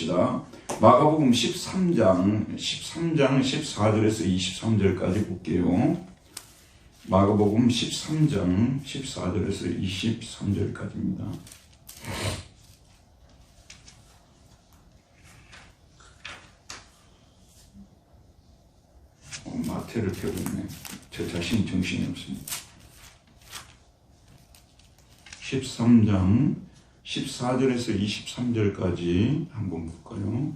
합시다. 마가복음 13장 14절에서 23절까지 볼게요. 마가복음 13장 14절에서 23절까지입니다. 마태를 펴보네. 저 자신이 정신이 없습니다. 13장 14절에서 23절까지 한번 볼까요?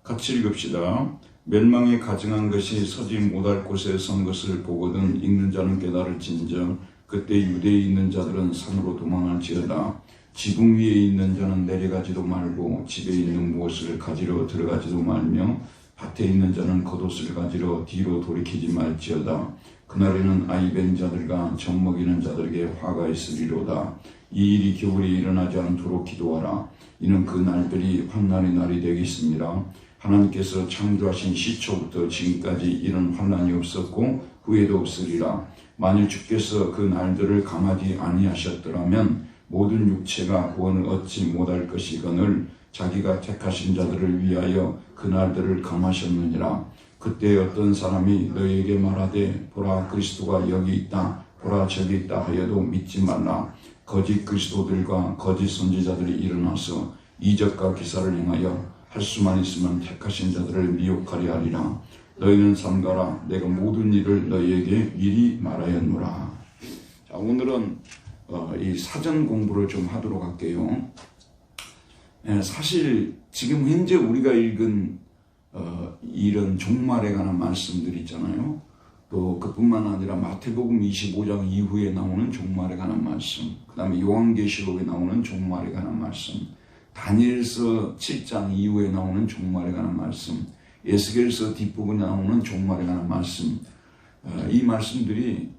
같이 읽읍시다. 멸망에 가증한 것이 서지 못할 곳에 선 것을 보거든 읽는 자는 깨달을진저 그때 유대에 있는 자들은 산으로 도망할지어다. 지붕 위에 있는 자는 내려가지도 말고 집에 있는 무엇을 가지러 들어가지도 말며 밭에 있는 자는 겉옷을 가지러 뒤로 돌이키지 말지어다. 그날에는 아이 벤 자들과 젖 먹이는 자들에게 화가 있으리로다. 이 일이 겨울에 일어나지 않도록 기도하라. 이는 그 날들이 환난의 날이 되겠습니다. 하나님께서 창조하신 시초부터 지금까지 이런 환난이 없었고 후에도 없으리라. 만일 주께서 그 날들을 감하지 아니하셨더라면 모든 육체가 구원을 얻지 못할 것이거늘 자기가 택하신 자들을 위하여 그 날들을 감하셨느니라. 그때 어떤 사람이 너희에게 말하되 보라 그리스도가 여기 있다 보라 저기 있다 하여도 믿지 말라. 거짓 그리스도들과 거짓 선지자들이 일어나서 이적과 기사를 행하여 할 수만 있으면 택하신 자들을 미혹하려 하리라. 너희는 삼가라. 내가 모든 일을 너희에게 미리 말하였노라. 자, 오늘은 이 사전 공부를 좀 하도록 할게요. 사실 지금 현재 우리가 읽은 이런 종말에 관한 말씀들이 있잖아요. 또 그뿐만 아니라 마태복음 25장 이후에 나오는 종말에 관한 말씀, 그 다음에 요한계시록에 나오는 종말에 관한 말씀, 다니엘서 7장 이후에 나오는 종말에 관한 말씀, 에스겔서 뒷부분에 나오는 종말에 관한 말씀, 이 말씀들이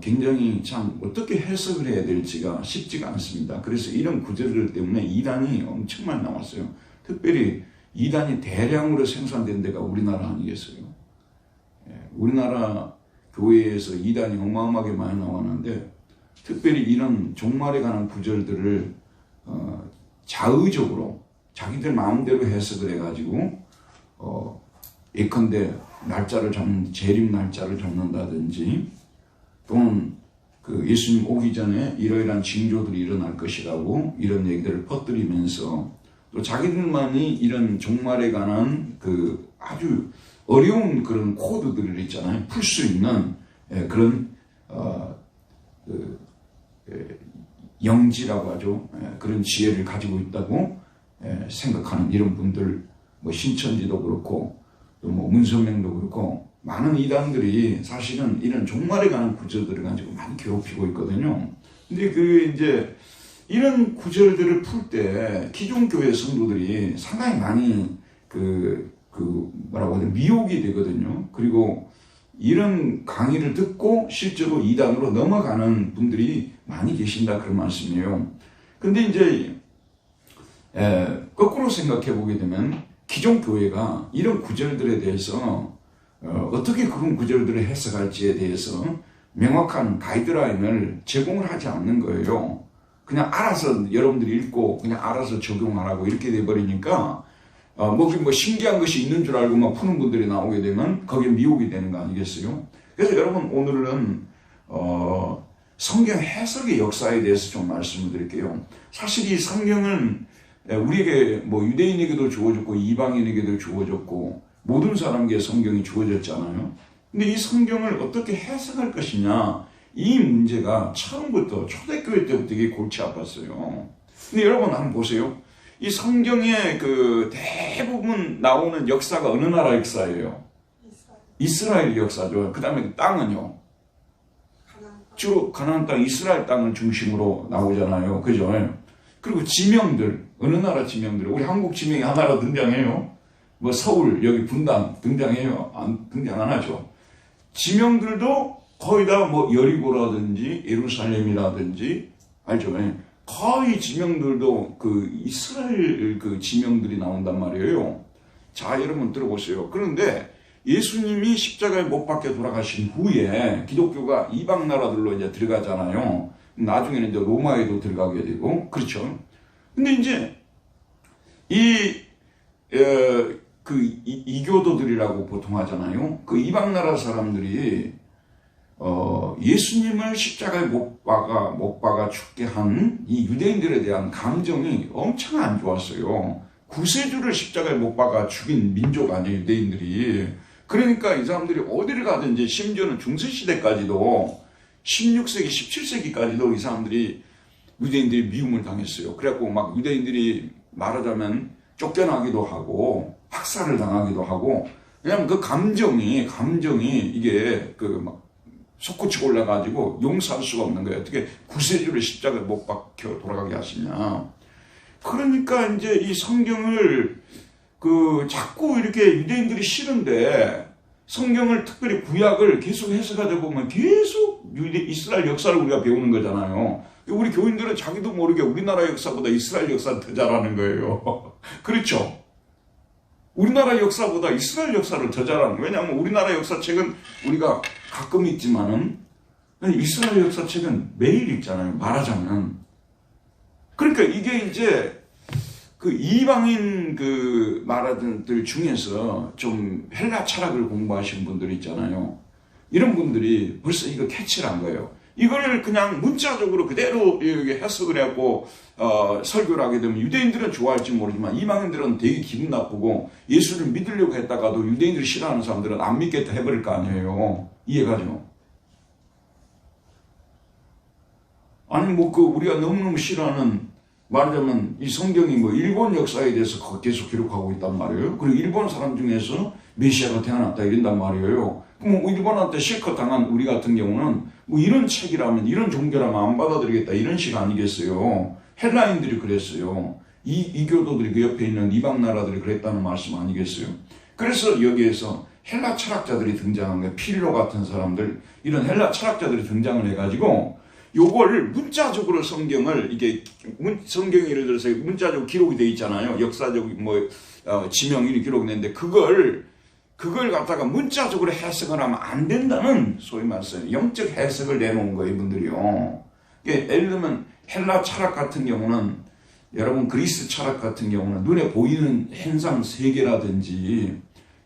굉장히 참 어떻게 해석을 해야 될지가 쉽지가 않습니다. 그래서 이런 구절들 때문에 이단이 엄청 많이 나왔어요. 특별히 이단이 대량으로 생산된 데가 우리나라 아니겠어요? 우리나라 교회에서 이단이 어마어마하게 많이 나왔는데 특별히 이런 종말에 관한 구절들을 자의적으로 자기들 마음대로 해석을 해가지고 예컨대 날짜를 잡는 재림 날짜를 잡는다든지 또는 그 예수님 오기 전에 이러이러한 징조들이 일어날 것이라고 이런 얘기들을 퍼뜨리면서 또 자기들만이 이런 종말에 관한 그 아주 어려운 그런 코드들을 있잖아요. 풀 수 있는 그런 영지라고 하죠. 그런 지혜를 가지고 있다고 생각하는 이런 분들, 뭐 신천지도 그렇고 또 뭐 문선명도 그렇고 많은 이단들이 사실은 이런 종말에 관한 구절들을 가지고 많이 괴롭히고 있거든요. 근데 그 이제 이런 구절들을 풀 때 기존 교회 성도들이 상당히 많이 뭐라고 하냐 미혹이 되거든요. 그리고 이런 강의를 듣고 실제로 이단으로 넘어가는 분들이 많이 계신다 그런 말씀이에요. 근데 이제 거꾸로 생각해 보게 되면 기존 교회가 이런 구절들에 대해서 어떻게 그런 구절들을 해석할지에 대해서 명확한 가이드라인을 제공을 하지 않는 거예요. 그냥 알아서 여러분들이 읽고 그냥 알아서 적용하라고 이렇게 돼버리니까 뭐 신기한 것이 있는 줄 알고 막 푸는 분들이 나오게 되면 거기에 미혹이 되는 거 아니겠어요? 그래서 여러분 오늘은 성경 해석의 역사에 대해서 좀 말씀을 드릴게요. 사실 이 성경은 우리에게 뭐 유대인에게도 주어졌고 이방인에게도 주어졌고 모든 사람에게 성경이 주어졌잖아요. 근데 이 성경을 어떻게 해석할 것이냐 이 문제가 처음부터 초대교회 때부터 되게 골치 아팠어요. 근데 여러분 한번 보세요. 이 성경의 그 대부분 나오는 역사가 어느 나라 역사예요? 이스라엘 역사죠. 그 다음에 땅은요? 주로 가나안 땅, 이스라엘 땅을 중심으로 나오잖아요. 그죠? 그리고 지명들, 어느 나라 지명들, 우리 한국 지명이 하나로 등장해요. 뭐 서울, 여기 분당 등장해요? 등장 안 하죠. 지명들도 거의 다 뭐 여리고라든지 예루살렘이라든지 알죠? 거의 지명들도 그 이스라엘 그 지명들이 나온단 말이에요. 자, 여러분 들어보세요. 그런데 예수님이 십자가에 못 박혀 돌아가신 후에 기독교가 이방 나라들로 이제 들어가잖아요. 나중에는 이제 로마에도 들어가게 되고, 그렇죠. 근데 이제 이 이교도들이라고 보통 하잖아요. 그 이방 나라 사람들이 예수님을 십자가에 못 박아 죽게 한 이 유대인들에 대한 감정이 엄청 안 좋았어요. 구세주를 십자가에 못 박아 죽인 민족 아니에요, 유대인들이. 그러니까 이 사람들이 어디를 가든지, 심지어는 중세시대까지도 16세기, 17세기까지도 이 사람들이, 유대인들이 미움을 당했어요. 그래갖고 막 유대인들이 말하자면 쫓겨나기도 하고 학살을 당하기도 하고, 왜냐면 그 감정이 이게 막 솟구치고 올라가지고 용서할 수가 없는 거예요. 어떻게 구세주를 십자가에 못 박혀 돌아가게 하시냐. 그러니까 이제 이 성경을 자꾸 이렇게 유대인들이 싫은데, 성경을 특별히 구약을 계속 해석하다 보면 계속 이스라엘 역사를 우리가 배우는 거잖아요. 우리 교인들은 자기도 모르게 우리나라 역사보다 이스라엘 역사를 더 잘하는 거예요. 그렇죠? 우리나라 역사보다 이스라엘 역사를 더 잘하는 거예요. 왜냐하면 우리나라 역사책은 우리가 가끔 읽지만은 이스라엘 역사책은 매일 읽잖아요. 말하자면. 그러니까 이게 이제 이방인 말하던들 중에서 좀 헬라 철학을 공부하신 분들 있잖아요. 이런 분들이 벌써 이거 캐치를 한 거예요. 이걸 그냥 문자적으로 그대로 해석을 해갖고 설교를 하게 되면 유대인들은 좋아할지 모르지만 이방인들은 되게 기분 나쁘고, 예수를 믿으려고 했다가도 유대인들이 싫어하는 사람들은 안 믿겠다 해버릴 거 아니에요. 이해가죠? 아니 우리가 너무너무 싫어하는, 말하자면 이 성경이 일본 역사에 대해서 계속 기록하고 있단 말이에요. 그리고 일본 사람 중에서 메시아가 태어났다 이런단 말이에요. 그럼 일본한테 실컷 당한 우리 같은 경우는 이런 책이라면, 이런 종교라면 안 받아들이겠다 이런 식 아니겠어요. 헬라인들이 그랬어요. 이교도들이 그 옆에 있는 이방 나라들이 그랬다는 말씀 아니겠어요. 그래서 여기에서 헬라 철학자들이 등장한 거예요. 필로 같은 사람들, 이런 헬라 철학자들이 등장을 해가지고 요걸 문자적으로 성경을, 이게 성경이 예를 들어서 문자적으로 기록이 돼 있잖아요. 역사적 지명이 기록이 되는데 그걸 갖다가 문자적으로 해석을 하면 안 된다는, 소위 말해서 영적 해석을 내놓은 거예요, 이분들이요. 예를 들면 헬라 철학 같은 경우는, 여러분 그리스 철학 같은 경우는 눈에 보이는 현상 세계라든지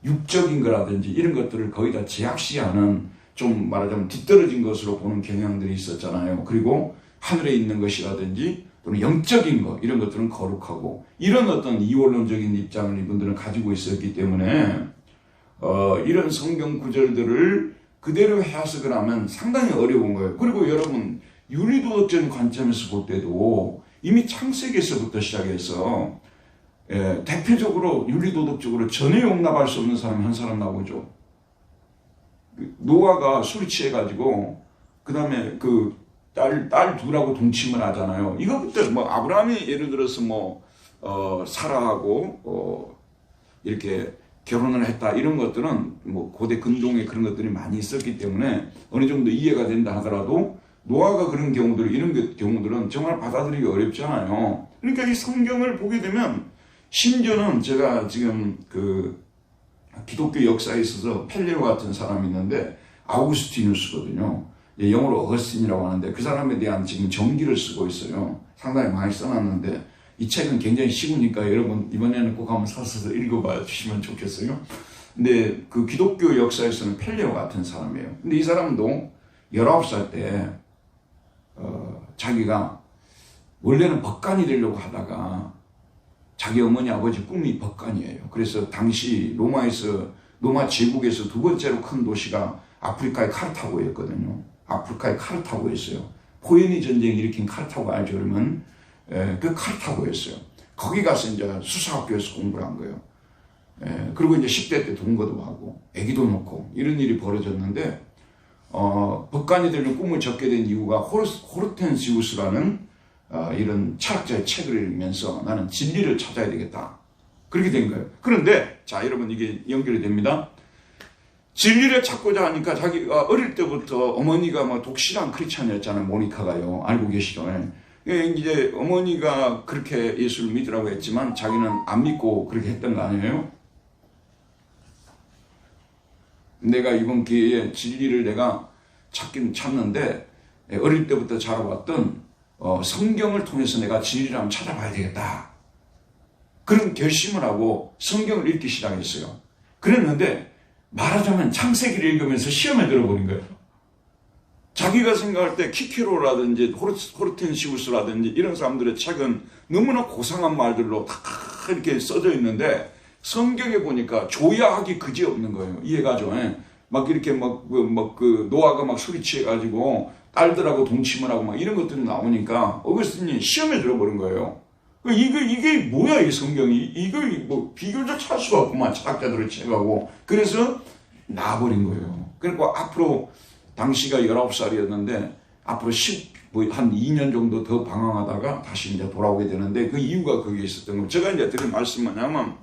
육적인 거라든지 이런 것들을 거의 다 제약시하는, 좀 말하자면 뒤떨어진 것으로 보는 경향들이 있었잖아요. 그리고 하늘에 있는 것이라든지 또는 영적인 것, 이런 것들은 거룩하고, 이런 어떤 이원론적인 입장을 이분들은 가지고 있었기 때문에 이런 성경 구절들을 그대로 해석을 하면 상당히 어려운 거예요. 그리고 여러분 윤리도덕적인 관점에서 볼 때도 이미 창세기에서부터 시작해서 대표적으로 윤리도덕적으로 전혀 용납할 수 없는 사람이 한 사람 나오죠. 노아가 술이 취해가지고 그 다음에 딸 둘하고 동침을 하잖아요. 이거부터 아브라함이 예를 들어서 사라하고 이렇게 결혼을 했다, 이런 것들은 고대 근동에 그런 것들이 많이 있었기 때문에 어느 정도 이해가 된다 하더라도, 노아가 그런 경우들, 이런 경우들은 정말 받아들이기 어렵잖아요. 그러니까 이 성경을 보게 되면, 심지어는 제가 지금 기독교 역사에 있어서 펠레오 같은 사람이 있는데, 아우구스티누스거든요. 영어로 어거스틴이라고 하는데 그 사람에 대한 지금 전기를 쓰고 있어요. 상당히 많이 써놨는데 이 책은 굉장히 쉬우니까 여러분 이번에는 꼭 한번 사서 읽어봐 주시면 좋겠어요. 근데 그 기독교 역사에서는 펠레오 같은 사람이에요. 근데 이 사람도 19살 때 자기가 원래는 법관이 되려고 하다가, 자기 어머니 아버지 꿈이 법관이에요. 그래서 당시 로마 제국에서 두 번째로 큰 도시가 아프리카의 카르타고였거든요. 아프리카의 카르타고였어요. 포에니 전쟁 일으킨 카르타고 알죠? 그러면 그 카르타고였어요. 거기 가서 이제 수사학교에서 공부를 한 거예요. 그리고 이제 10대 때 동거도 하고 아기도 놓고 이런 일이 벌어졌는데, 법관이 되는 꿈을 적게 된 이유가 호르텐시우스라는 이런 철학자의 책을 읽으면서 나는 진리를 찾아야 되겠다, 그렇게 된 거예요. 그런데 자 여러분, 이게 연결이 됩니다. 진리를 찾고자 하니까, 자기가 어릴 때부터 어머니가 독실한 크리스찬이었잖아요. 모니카가요. 알고 계시죠? 이제 어머니가 그렇게 예수를 믿으라고 했지만 자기는 안 믿고 그렇게 했던 거 아니에요? 내가 이번 기회에 진리를 내가 찾긴 찾는데, 어릴 때부터 자라왔던 성경을 통해서 내가 진리를 한번 찾아봐야 되겠다. 그런 결심을 하고 성경을 읽기 시작했어요. 그랬는데 말하자면 창세기를 읽으면서 시험에 들어버린 거예요. 자기가 생각할 때 키키로라든지 호르텐시우스라든지 이런 사람들의 책은 너무나 고상한 말들로 다 이렇게 써져 있는데 성경에 보니까 조야하기 그지없는 거예요. 이해가죠? 막 이렇게 노아가 막 술이 취해가지고 딸들하고 동침을 하고 막 이런 것들이 나오니까 어거스틴이 시험에 들어버린 거예요. 이게 뭐야, 이 성경이. 이걸 뭐 비교적 찰 수가 없구만. 철학자들을 책하고. 그래서 놔버린 거예요. 그러니까 앞으로 당시가 19살이었는데 앞으로 한 2년 정도 더 방황하다가 다시 이제 돌아오게 되는데 그 이유가 거기에 있었던 거예요. 제가 이제 드린 말씀은 뭐냐면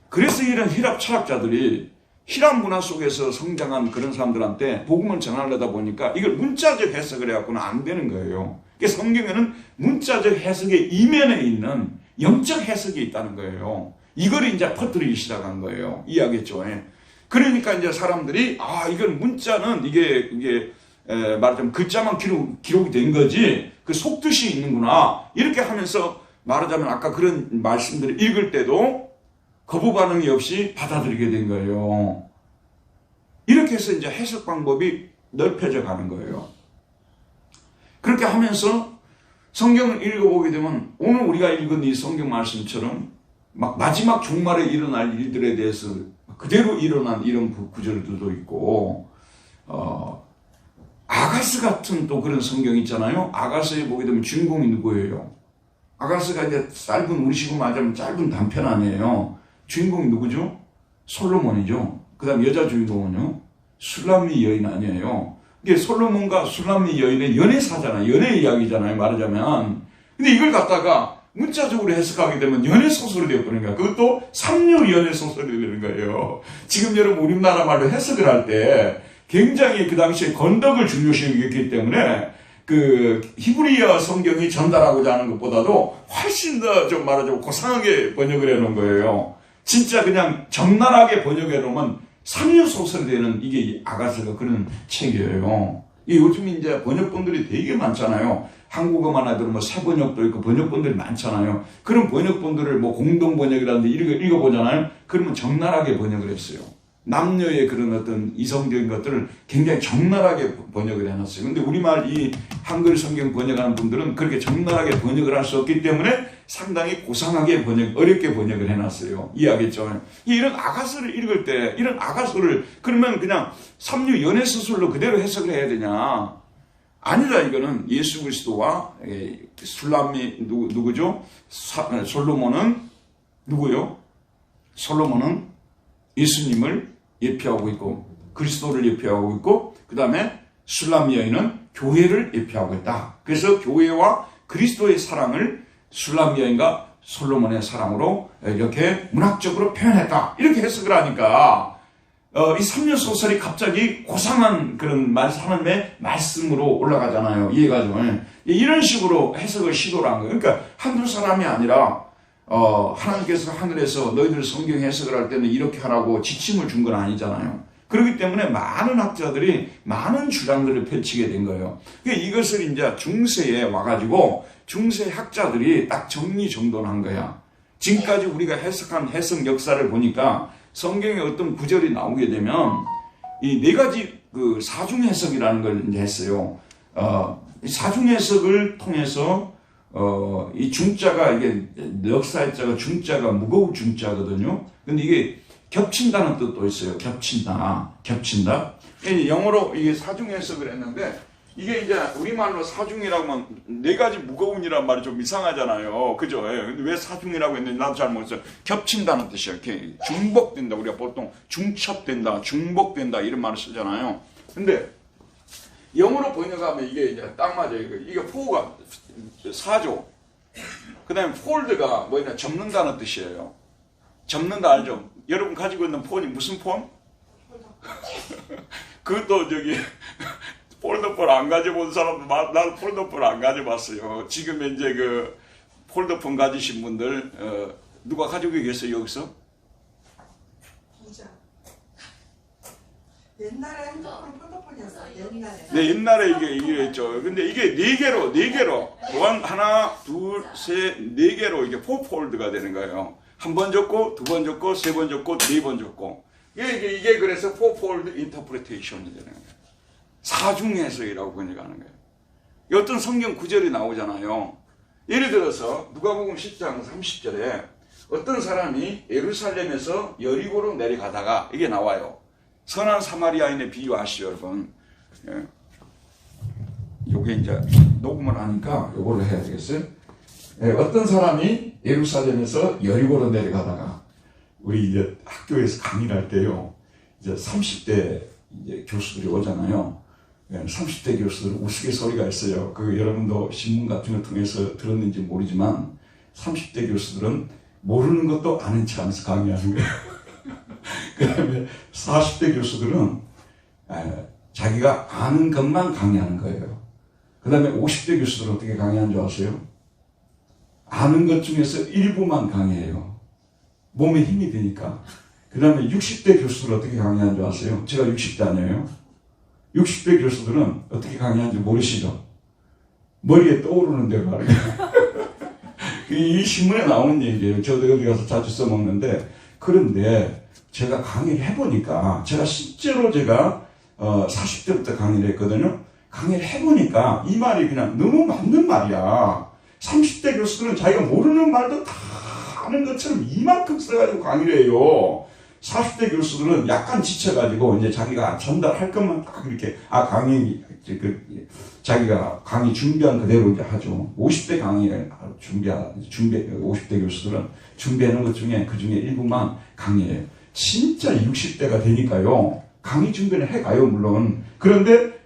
그래서 이런 힐랍 철학자들이 힐랍 문화 속에서 성장한 그런 사람들한테 복음을 전하려다 보니까 이걸 문자적 해석을 해갖고는 안 되는 거예요. 그러니까 성경에는 문자적 해석의 이면에 있는 영적 해석이 있다는 거예요. 이걸 이제 퍼뜨리기 시작한 거예요. 이해하겠죠? 그러니까 이제 사람들이 이건 문자는 이게 말하자면 글자만 기록이 된 거지 그 속뜻이 있는구나 이렇게 하면서 말하자면 아까 그런 말씀들을 읽을 때도 거부 반응이 없이 받아들이게 된 거예요. 이렇게 해서 이제 해석 방법이 넓혀져 가는 거예요. 그렇게 하면서 성경을 읽어보게 되면 오늘 우리가 읽은 이 성경 말씀처럼 막 마지막 종말에 일어날 일들에 대해서 그대로 일어난 이런 구절들도 있고 아가스 같은 또 그런 성경이 있잖아요. 아가스에 보게 되면 주인공이 누구예요? 아가스가 이제 우리 식으로 말하자면 짧은 단편 아니에요. 주인공이 누구죠? 솔로몬이죠. 그 다음 여자 주인공은요? 술람미 여인 아니에요. 이게 솔로몬과 술람미 여인의 연애사잖아요. 연애 이야기잖아요. 말하자면. 근데 이걸 갖다가 문자적으로 해석하게 되면 연애소설이 되어버리는 거야. 그것도 삼류 연애소설이 되는 거예요. 지금 여러분 우리나라 말로 해석을 할 때 굉장히 그 당시에 건덕을 중요시 여겼기 때문에 그 히브리어 성경이 전달하고자 하는 것보다도 훨씬 더 좀 말하자면 고상하게 번역을 해놓은 거예요. 진짜 그냥 적나라하게 번역해 놓으면 삼류소설이 되는 이게 아가스가 그런 책이에요. 요즘 이제 번역본들이 되게 많잖아요. 한국어만 하더라도 뭐 새번역도 있고 번역본들이 많잖아요. 그런 번역본들을 뭐 공동번역이라든지 읽어보잖아요. 그러면 적나라하게 번역을 했어요. 남녀의 그런 어떤 이성적인 것들을 굉장히 적나라하게 번역을 해놨어요. 근데 우리말 이 한글 성경 번역하는 분들은 그렇게 적나라하게 번역을 할 수 없기 때문에 상당히 고상하게 어렵게 번역을 해놨어요. 이해하겠죠? 이런 아가서를 읽을 때, 이런 아가서를 그러면 그냥 삼류 연애소설로 그대로 해석을 해야 되냐? 아니다, 이거는 예수 그리스도와 술람미 누구죠? 솔로몬은 누구요? 솔로몬은 예수님을 예표하고 있고 그리스도를 예표하고 있고 그 다음에 술람미 여인은 교회를 예표하고 있다. 그래서 교회와 그리스도의 사랑을 술람미 여인과 솔로몬의 사랑으로 이렇게 문학적으로 표현했다. 이렇게 해석을 하니까 이 삼류소설이 갑자기 고상한 그런 하나님의 말씀으로 올라가잖아요. 이해가죠? 이런 식으로 해석을 시도를 한 거예요. 그러니까 한두 사람이 아니라 하나님께서 하늘에서 너희들 성경 해석을 할 때는 이렇게 하라고 지침을 준 건 아니잖아요. 그렇기 때문에 많은 학자들이 많은 주장들을 펼치게 된 거예요. 그러니까 이것을 이제 중세에 와가지고 중세 학자들이 딱 정리정돈한 거야. 지금까지 우리가 해석한 해석 역사를 보니까 성경에 어떤 구절이 나오게 되면 이 네 가지 그 사중 해석이라는 걸 이제 했어요. 사중 해석을 통해서 이 중자가 이게 역사자가 중자가 무거울 중자거든요. 근데 이게 겹친다는 뜻도 있어요. 겹친다. 영어로 이게 사중 해석을 했는데 이게 이제 우리말로 사중이라고 하면 네 가지 무거운이란 말이 좀 이상하잖아요. 그죠? 근데 왜 사중이라고 했는지 나도 잘 모르겠어요. 겹친다는 뜻이야. 이렇게 중복된다. 우리가 보통 중첩된다, 중복된다 이런 말을 쓰잖아요. 근데 영어로 번역하면 이게 이제 딱 맞아요. 이게 포가 사조. 그 다음에 폴드가 뭐냐, 접는다는 뜻이에요. 접는다 알죠? 여러분 가지고 있는 폰이 무슨 폰? 그것도 폴더폰 안 가져본 사람도 나는 폴더폰 안 가져봤어요. 지금 이제 그 폴더폰 가지신 분들 누가 가지고 계세요 여기서? 부자. 옛날에 핸드폰 폴더폰이었어요. 옛날에. 네, 옛날에 이게 있죠. 근데 이게 네 개로 하나, 둘, 셋, 네 개로 이게 포폴드가 되는 거예요. 한 번 줬고, 두 번 줬고, 세 번 줬고, 네 번 줬고. 이게 그래서 fourfold interpretation이라는 거예요. 사중 해석이라고 번역하는 거예요. 어떤 성경 구절이 나오잖아요. 예를 들어서 누가복음 10장 30절에 어떤 사람이 예루살렘에서 여리고로 내려가다가 이게 나와요. 선한 사마리아인의 비유 아시죠, 여러분? 예. 요게 이제 녹음을 하니까 요거를 해야 되겠어요? 예, 어떤 사람이 예루살렘에서 여리고로 내려가다가 우리 이제 학교에서 강의를 할 때요, 이제 30대 이제 교수들이 오잖아요. 30대 교수들은 우스갯소리가 있어요. 그 여러분도 신문 같은 거 통해서 들었는지 모르지만 30대 교수들은 모르는 것도 아는 체 하면서 강의하는 거예요. 그 다음에 40대 교수들은 자기가 아는 것만 강의하는 거예요. 그 다음에 50대 교수들은 어떻게 강의하는 줄 아세요? 아는 것 중에서 일부만 강의해요. 몸에 힘이 드니까. 그 다음에 60대 교수들은 어떻게 강의하는 줄 아세요? 제가 60대 아니에요? 60대 교수들은 어떻게 강의하는지 모르시죠? 머리에 떠오르는 대로 하는 거예요. 이 신문에 나오는 얘기예요. 저도 어디 가서 자주 써먹는데, 그런데 제가 강의를 해보니까, 실제로 40대부터 강의를 했거든요. 강의를 해보니까 이 말이 그냥 너무 맞는 말이야. 30대 교수들은 자기가 모르는 말도 다 아는 것처럼 이만큼 써가지고 강의를 해요. 40대 교수들은 약간 지쳐가지고 이제 자기가 전달할 것만 딱 이렇게, 자기가 강의 준비한 그대로 이제 하죠. 50대 강의를 50대 교수들은 준비하는 것 중에 그 중에 일부만 강의해요. 진짜 60대가 되니까요. 강의 준비를 해가요, 물론. 그런데,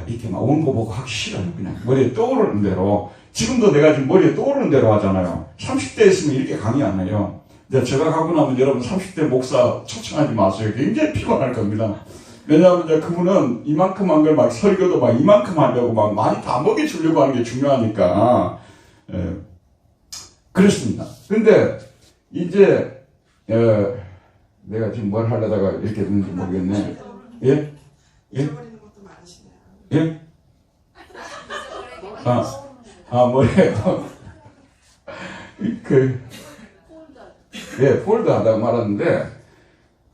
이렇게 막 원고 보고 하기 싫어요, 그냥. 머리에 떠오르는 대로. 지금도 내가 지금 머리에 떠오르는 대로 하잖아요. 30대 있으면 이렇게 강의 안 해요. 이제 제가 가고 나면 여러분 30대 목사 초청하지 마세요. 굉장히 피곤할 겁니다. 왜냐하면 이제 그분은 이만큼 한 걸 막 설교도 막 이만큼 하려고 막 많이 다 먹여주려고 하는 게 중요하니까. 그렇습니다. 근데 이제, 내가 지금 뭘 하려다가 이렇게 됐는지 모르겠네. 예? 예? 잊어버리는 것도 많으시네요. 예? 머리에, 폴드 하다고 말하는데,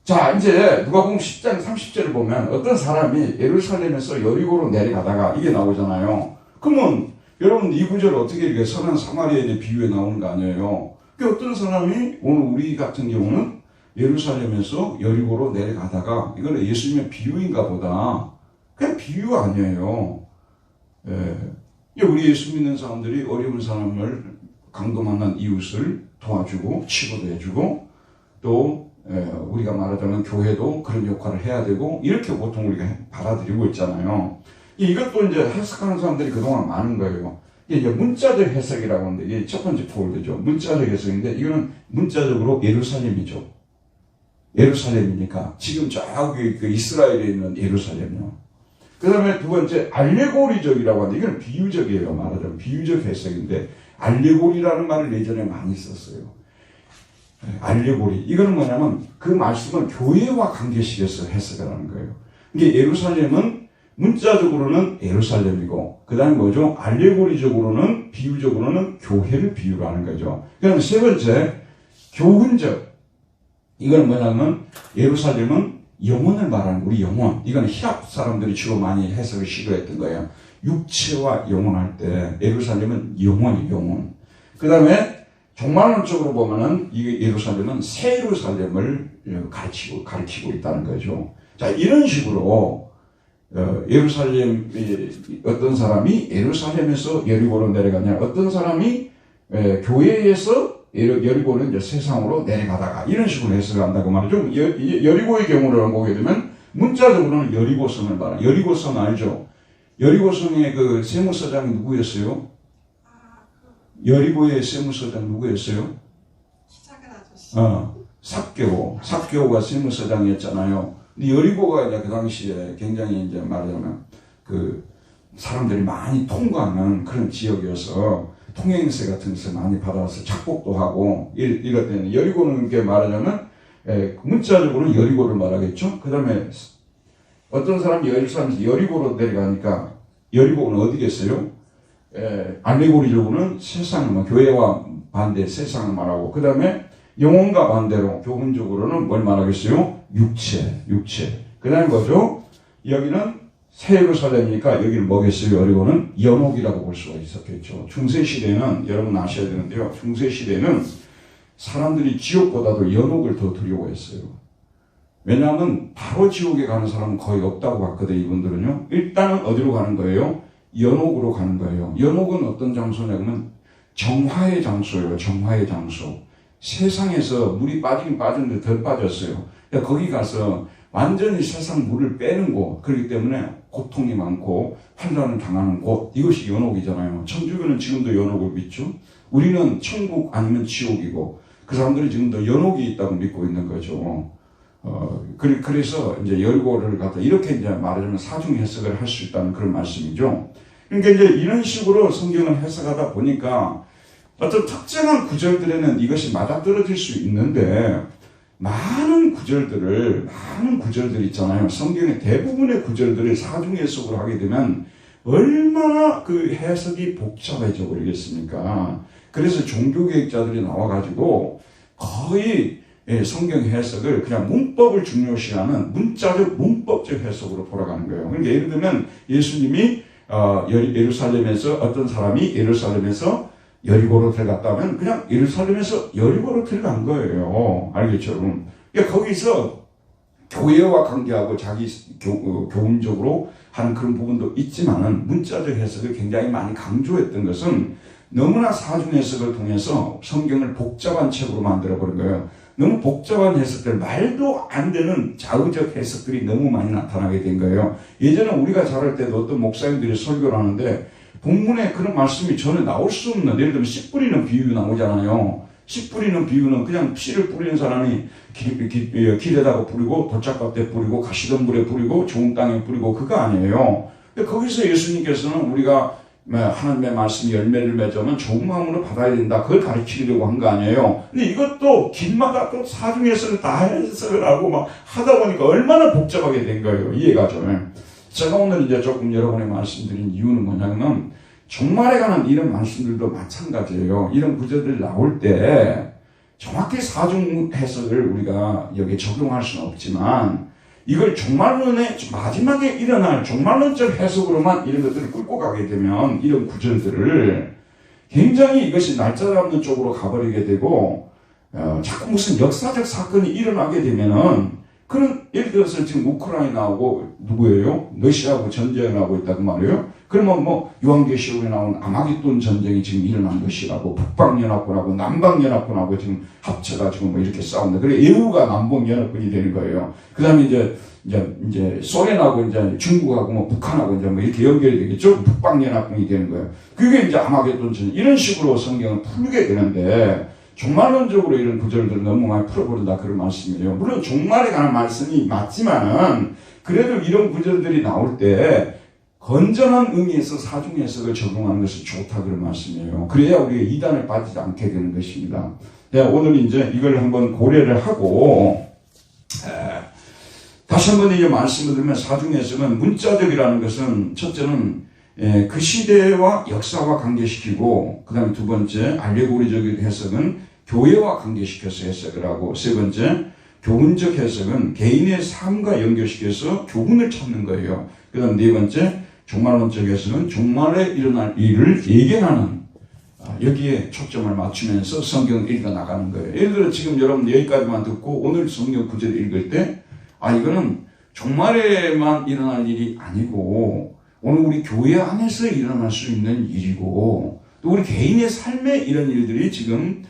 자, 이제 누가복음 10장 30절을 보면 어떤 사람이 예루살렘에서 여리고로 내려가다가 이게 나오잖아요. 그러면 여러분 이 구절 어떻게 이렇게 선한 사마리아인의 비유에 나오는 거 아니에요? 그 어떤 사람이 오늘 우리 같은 경우는 예루살렘에서 여리고로 내려가다가 이거는 예수님의 비유인가 보다. 그냥 비유 아니에요. 우리 예수 믿는 사람들이 어려운 사람을 강도 만난 이웃을 도와주고 치료도 해주고 또 우리가 말하자면 교회도 그런 역할을 해야 되고 이렇게 보통 우리가 받아들이고 있잖아요. 이것도 이제 해석하는 사람들이 그동안 많은 거예요. 이게 문자적 해석이라고 하는데 이게 첫 번째 폴드죠. 문자적 해석인데 이거는 문자적으로 예루살렘이죠. 예루살렘이니까 지금 저기 그 이스라엘에 있는 예루살렘이요. 그 다음에 두 번째 알레고리적이라고 하는데 이건 비유적이에요. 말하자면 비유적 해석인데 알레고리라는 말을 예전에 많이 썼어요. 알레고리. 이거는 뭐냐면 그 말씀은 교회와 관계식에서 해석을 하는 거예요. 이게 예루살렘은 문자적으로는 예루살렘이고 그 다음에 뭐죠? 알레고리적으로는 비유적으로는 교회를 비유로 하는 거죠. 그 다음에 세 번째 교훈적. 이건 뭐냐면 예루살렘은 영혼을 말하는 우리 영혼. 이건 히랍 사람들이 주로 많이 해석을 시도했던 거예요. 육체와 영혼할 때 예루살렘은 영혼이 영혼. 그 다음에 종말론적으로 보면은 이 예루살렘은 새 예루살렘을 가르치고 있다는 거죠. 자, 이런 식으로 예루살렘 어떤 사람이 예루살렘에서 여리고로 내려가냐, 어떤 사람이 교회에서 여리고는 이제 세상으로 내려가다가 이런 식으로 해석을 한다고 말이죠. 여리고의 경우를 보게 되면 문자적으로는 여리고성을 말해요. 여리고성 알죠? 여리고성의 그 세무서장이 누구였어요? 여리고의 세무서장 누구였어요? 작은 아저씨. 삭개오가 세무서장이었잖아요. 근데 여리고가 이제 그 당시에 굉장히 이제 말하자면 그 사람들이 많이 통과하는 그런 지역이어서 통행세 같은 것을 많이 받아서 착복도 하고 이럴 때는 여리고는 이렇게 말하자면 문자적으로는 여리고를 말하겠죠. 그 다음에 어떤 사람이 예루살렘에서 여리고로 내려가니까 여리고는 어디겠어요? 알레고리적으로는 세상을 교회와 반대 세상을 말하고 그 다음에 영혼과 반대로 교훈적으로는 뭘 말하겠어요? 육체. 그 다음에 뭐죠? 여기는 새 예루살렘이니까 여기는 뭐겠어요? 여리고는 연옥이라고 볼 수가 있었겠죠. 중세시대는 여러분 아셔야 되는데요. 중세시대는 사람들이 지옥보다도 연옥을 더 두려워했어요. 왜냐하면 바로 지옥에 가는 사람은 거의 없다고 봤거든요. 이분들은요. 일단은 어디로 가는 거예요? 연옥으로 가는 거예요. 연옥은 어떤 장소냐면 정화의 장소예요. 정화의 장소. 세상에서 물이 빠지긴 빠졌는데 덜 빠졌어요. 그러니까 거기 가서 완전히 세상 물을 빼는 곳. 그렇기 때문에 고통이 많고 환난을 당하는 곳. 이것이 연옥이잖아요. 천주교는 지금도 연옥을 믿죠. 우리는 천국 아니면 지옥이고 그 사람들이 지금도 연옥이 있다고 믿고 있는 거죠. 그래서 이제 열고를 갖다 이렇게 이제 말하자면 사중 해석을 할 수 있다는 그런 말씀이죠. 그러니까 이제 이런 식으로 성경을 해석하다 보니까 어떤 특정한 구절들에는 이것이 맞아떨어질 수 있는데 많은 구절들 있잖아요. 성경의 대부분의 구절들을 사중 해석을 하게 되면 얼마나 그 해석이 복잡해져 버리겠습니까? 그래서 종교개혁자들이 나와가지고 거의 성경 해석을 그냥 문법을 중요시하는 문자적 문법적 해석으로 돌아가는 거예요. 그러니까 예를 들면 예수님이 예루살렘에서 어떤 사람이 예루살렘에서 여리고로 들어갔다면 그냥 예루살렘에서 여리고로 들어간 거예요. 알겠죠? 그러니까 거기서 교회와 관계하고 자기 교훈적으로 하는 그런 부분도 있지만은 문자적 해석을 굉장히 많이 강조했던 것은 너무나 사중 해석을 통해서 성경을 복잡한 책으로 만들어버린 거예요. 너무 복잡한 해석들, 말도 안 되는 자의적 해석들이 너무 많이 나타나게 된 거예요. 예전에 우리가 자랄 때도 어떤 목사님들이 설교를 하는데 본문에 그런 말씀이 전혀 나올 수 없는, 예를 들면 씨 뿌리는 비유 나오잖아요. 씨 뿌리는 비유는 그냥 씨를 뿌리는 사람이 길에다가 뿌리고 돌짝밭에 뿌리고 가시덤불에 뿌리고 좋은 땅에 뿌리고 그거 아니에요. 거기서 예수님께서는 우리가 하나님의 말씀이 열매를 맺으면 좋은 마음으로 받아야 된다. 그걸 가르치려고 한 거 아니에요. 근데 이것도 길마다 또 사중에서는 다 해석을 하고 막 하다 보니까 얼마나 복잡하게 된 거예요. 이해가 좀. 제가 오늘 이제 조금 여러분에 말씀드린 이유는 뭐냐면 종말에 관한 이런 말씀들도 마찬가지예요. 이런 구절들 나올 때 정확히 사중 해석을 우리가 여기에 적용할 수는 없지만 이걸 종말론의 마지막에 일어날 종말론적 해석으로만 이런 것들을 끌고 가게 되면 이런 구절들을 굉장히 이것이 날짜 잡는 쪽으로 가버리게 되고 자꾸 무슨 역사적 사건이 일어나게 되면은 그런 예를 들어서 지금 우크라이나하고 누구예요? 러시아하고 전쟁을 하고 있다고 말이에요. 그러면 뭐 요한계시록에 나온 아마겟돈 전쟁이 지금 일어난 것이라고 북방연합군하고 남방연합군하고 지금 합쳐가지고 뭐 이렇게 싸운다. 그래 EU가 남북연합군이 되는 거예요. 그 다음에 이제 소련하고 이제 중국하고 뭐 북한하고 이제 뭐 이렇게 연결이 되겠죠. 북방연합군이 되는 거예요. 그게 이제 아마겟돈 전쟁 이런 식으로 성경을 풀게 되는데 종말론적으로 이런 구절들을 너무 많이 풀어버린다 그런 말씀이에요. 물론 종말에 관한 말씀이 맞지만은 그래도 이런 구절들이 나올 때 건전한 의미에서 사중 해석을 적용하는 것이 좋다 그런 말씀이에요. 그래야 우리가 이단에 빠지지 않게 되는 것입니다. 오늘 이제 이걸 한번 고려를 하고 다시 한번 이제 말씀을 드리면 사중 해석은 문자적이라는 것은 첫째는 그 시대와 역사와 관계시키고 그 다음에 두 번째 알레고리적인 해석은 교회와 관계시켜서 해석을 하고 세 번째 교훈적 해석은 개인의 삶과 연결시켜서 교훈을 찾는 거예요. 그 다음 네 번째 종말론적 해석은 종말에 일어날 일을 예견하는 여기에 초점을 맞추면서 성경을 읽어나가는 거예요. 예를 들어 지금 여러분 여기까지만 듣고 오늘 성경 구절을 읽을 때 이거는 종말에만 일어날 일이 아니고 오늘 우리 교회 안에서 일어날 수 있는 일이고 또 우리 개인의 삶에 이런 일들이 지금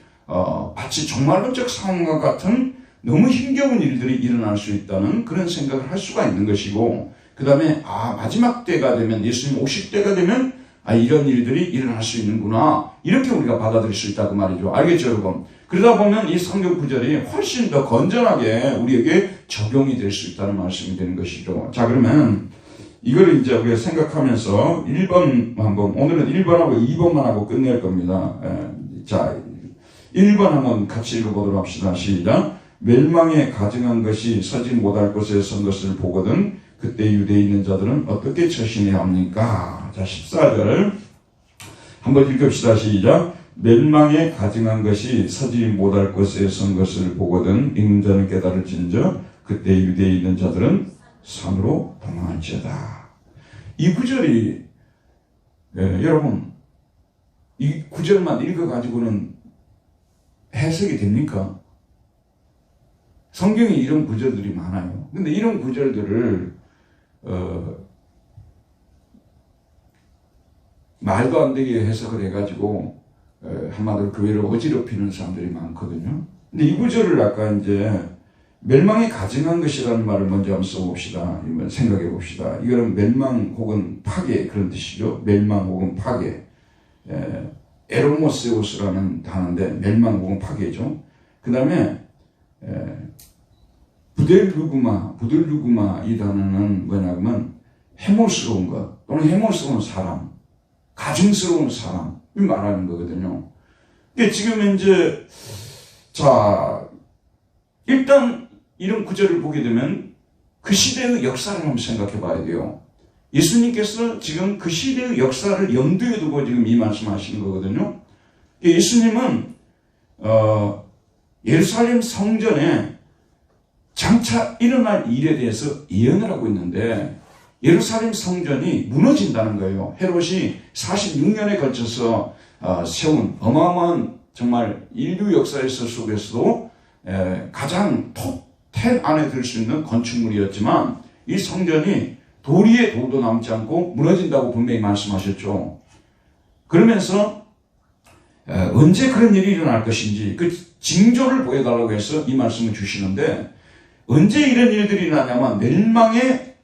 마치 종말론적 상황과 같은 너무 힘겨운 일들이 일어날 수 있다는 그런 생각을 할 수가 있는 것이고 그 다음에 마지막 때가 되면 예수님 오실 때가 되면 이런 일들이 일어날 수 있는구나 이렇게 우리가 받아들일 수 있다고 말이죠. 알겠죠 여러분? 그러다 보면 이 성경 구절이 훨씬 더 건전하게 우리에게 적용이 될 수 있다는 말씀이 되는 것이죠. 자 그러면 이걸 이제 우리가 생각하면서 1번 한번 오늘은 1번하고 2번만 하고 끝낼 겁니다. 자 1번 한번 같이 읽어보도록 합시다. 시작. 멸망에 가증한 것이 서지 못할 곳에 선 것을 보거든 그때 유대에 있는 자들은 어떻게 처신해야 합니까? 자 14절 한번 읽읍시다. 시작. 멸망에 가증한 것이 서지 못할 것에 선 것을 보거든 읽는 자는 깨달을진저 그때 유대에 있는 자들은 산으로 도망할지어다. 이 구절이 여러분 이 구절만 읽어가지고는 해석이 됩니까? 성경에 이런 구절들이 많아요. 근데 이런 구절들을 말도 안 되게 해석을 해가지고 한마디로 교회를 어지럽히는 사람들이 많거든요. 근데 이 구절을 아까 이제 멸망에 가증한 것이라는 말을 먼저 한번 써봅시다. 한번 생각해 봅시다. 이거는 멸망 혹은 파괴 그런 뜻이죠. 멸망 혹은 파괴. 에로모세우스라는 단어인데 멸망 혹은 파괴죠. 그 다음에 부델루구마 이 단어는 뭐냐면 해모스러운 것 또는 해모스러운 사람, 가증스러운 사람을 말하는 거거든요. 근데 지금 이제 자 일단 이런 구절을 보게 되면 그 시대의 역사를 한번 생각해 봐야 돼요. 예수님께서 지금 그 시대의 역사를 염두에 두고 지금 이 말씀하시는 거거든요. 예수님은 예루살렘 성전에 장차 일어날 일에 대해서 예언을 하고 있는데 예루살렘 성전이 무너진다는 거예요. 헤롯이 46년에 걸쳐서 세운 어마어마한 정말 인류 역사에서 속에서도 가장 톱10 안에 들 수 있는 건축물이었지만 이 성전이 돌 위에 돌도 남지 않고 무너진다고 분명히 말씀하셨죠. 그러면서 언제 그런 일이 일어날 것인지 그 징조를 보여달라고 해서 이 말씀을 주시는데 언제 이런 일들이 일어나냐면 멸망에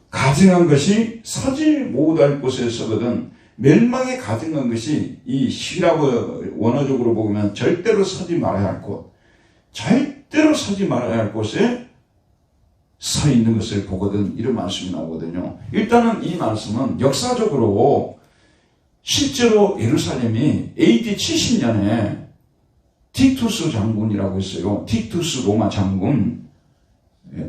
가증한 것이 서지 못할 곳에 서거든. 멸망에 가증한 것이 이 히라보 원어적으로 보면 절대로 서지 말아야 할 곳, 절대로 서지 말아야 할 곳에 서 있는 것을 보거든. 이런 말씀이 나오거든요. 일단은 이 말씀은 역사적으로 실제로 예루살렘이 AD 70년에 티투스 장군이라고 있어요. 티투스 로마 장군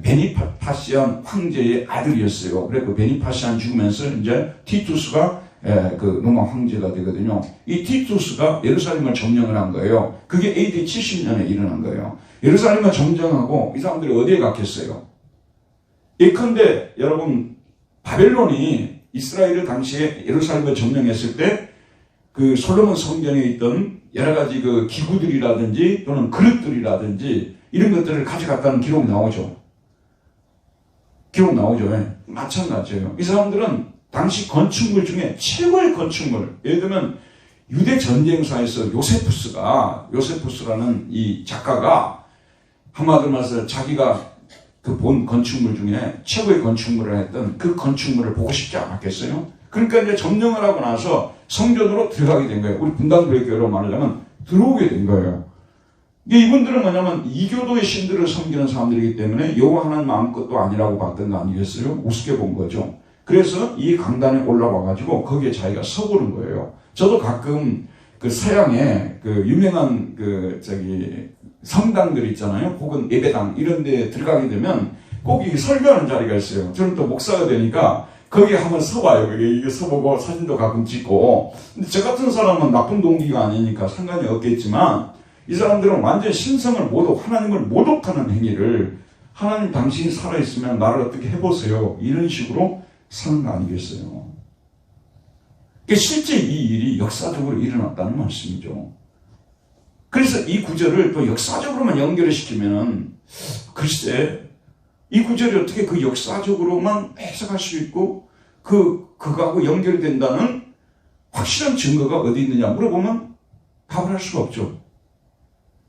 베니파시안 황제의 아들이었어요. 그래서 베니파시안 죽으면서 이제 티투스가 그 로마 황제가 되거든요. 이 티투스가 예루살렘을 점령을 한 거예요. 그게 AD 70년에 일어난 거예요. 예루살렘을 점령하고 이 사람들이 어디에 갔겠어요? 예컨대 여러분 바벨론이 이스라엘을 당시에 예루살렘을 점령했을 때 그 솔로몬 성전에 있던 여러 가지 그 기구들이라든지 또는 그릇들이라든지 이런 것들을 가져갔다는 기록이 나오죠. 기록 나오죠. 마찬가지예요. 이 사람들은 당시 건축물 중에 최고의 건축물, 예를 들면 유대 전쟁사에서 요세푸스라는 이 작가가 한마디로 말해서 자기가 그 본 건축물 중에 최고의 건축물을 했던 그 건축물을 보고 싶지 않았겠어요? 그러니까 이제 점령을 하고 나서 성전으로 들어가게 된 거예요. 우리 분당교회로 말하자면 들어오게 된 거예요. 이분들은 뭐냐면 이교도의 신들을 섬기는 사람들이기 때문에 여호와 하나님 마음껏도 아니라고 봤던 거 아니겠어요? 우습게 본 거죠. 그래서 이 강단에 올라와가지고 거기에 자기가 서보는 거예요. 저도 가끔 그 서양에 그 유명한 그 성당들 있잖아요. 혹은 예배당 이런 데 들어가게 되면 꼭 이게 설교하는 자리가 있어요. 저는 또 목사가 되니까 거기에 한번 서봐요. 이게 서보고 사진도 가끔 찍고. 근데 저 같은 사람은 나쁜 동기가 아니니까 상관이 없겠지만 이 사람들은 완전 신성을 하나님을 모독하는 행위를 하나님 당신이 살아있으면 나를 어떻게 해보세요. 이런 식으로 사는 거 아니겠어요. 실제 이 일이 역사적으로 일어났다는 말씀이죠. 그래서 이 구절을 또 역사적으로만 연결을 시키면은 글쎄 이 구절이 어떻게 그 역사적으로만 해석할 수 있고 그거하고 연결된다는 확실한 증거가 어디 있느냐 물어보면 답을 할 수가 없죠.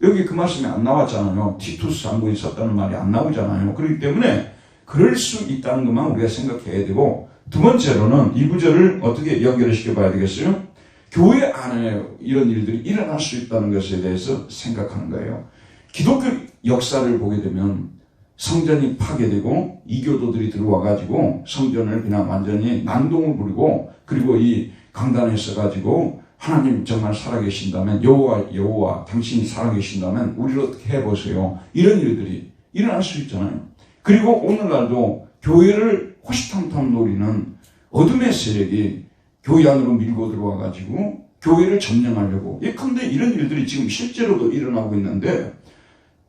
여기 그 말씀이 안 나왔잖아요. 티투스 장군이 있었다는 말이 안 나오잖아요. 그렇기 때문에 그럴 수 있다는 것만 우리가 생각해야 되고, 두 번째로는 이 구절을 어떻게 연결을 시켜봐야 되겠어요? 교회 안에 이런 일들이 일어날 수 있다는 것에 대해서 생각하는 거예요. 기독교 역사를 보게 되면 성전이 파괴되고 이교도들이 들어와가지고 성전을 그냥 완전히 난동을 부리고, 그리고 이 강단에 서가지고 하나님 정말 살아계신다면, 여호와 당신이 살아계신다면 우리를 어떻게 해보세요. 이런 일들이 일어날 수 있잖아요. 그리고 오늘날도 교회를 호시탐탐 노리는 어둠의 세력이 교회 안으로 밀고 들어와가지고 교회를 점령하려고. 예컨대 이런 일들이 지금 실제로도 일어나고 있는데,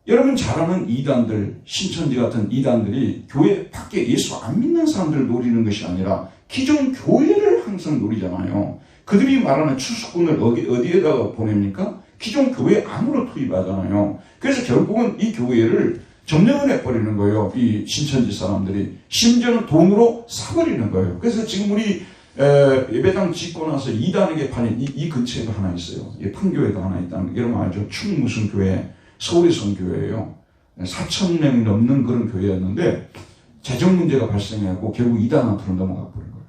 여러분 잘 아는 이단들, 신천지 같은 이단들이 교회 밖에 예수 안 믿는 사람들을 노리는 것이 아니라 기존 교회를 항상 노리잖아요. 그들이 말하는 추수꾼을 어디에다가 보냅니까? 기존 교회 안으로 투입하잖아요. 그래서 결국은 이 교회를 점령을 해버리는 거예요. 이 신천지 사람들이. 심지어는 돈으로 사버리는 거예요. 그래서 지금 우리 예배당 짓고 나서 이단에게 팔린 이 근처에도 하나 있어요. 판교에도 하나 있다는 거. 여러분 알죠? 충 무슨 교회? 서울의 선교회예요. 4,000명이 넘는 그런 교회였는데 재정 문제가 발생하고 결국 이단 앞으로 넘어가 버린 거예요.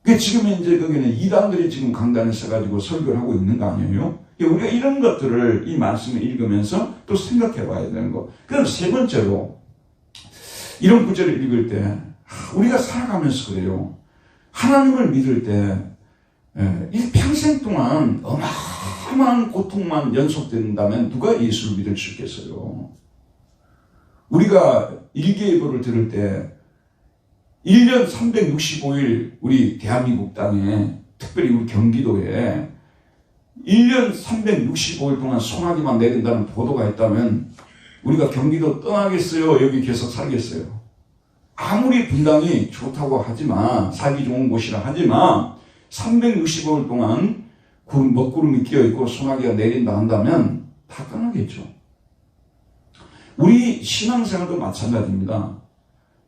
그러니까 지금 이제 거기는 이단들이 지금 강단에 서가지고 설교를 하고 있는 거 아니에요? 우리가 이런 것들을 이 말씀을 읽으면서 또 생각해 봐야 되는 거. 그럼 세 번째로 이런 구절을 읽을 때 우리가 살아가면서 그래요. 하나님을 믿을 때 이 평생 동안 어마어마한 고통만 연속된다면 누가 예수를 믿을 수 있겠어요? 우리가 일기예보를 들을 때 1년 365일 우리 대한민국 땅에 특별히 우리 경기도에 1년 365일 동안 소나기만 내린다는 보도가 있다면 우리가 경기도 떠나겠어요? 여기 계속 살겠어요? 아무리 분당이 좋다고 하지만 살기 좋은 곳이라 하지만 365일 동안 먹구름이 끼어있고 소나기가 내린다 한다면 다 떠나겠죠. 우리 신앙생활도 마찬가지입니다.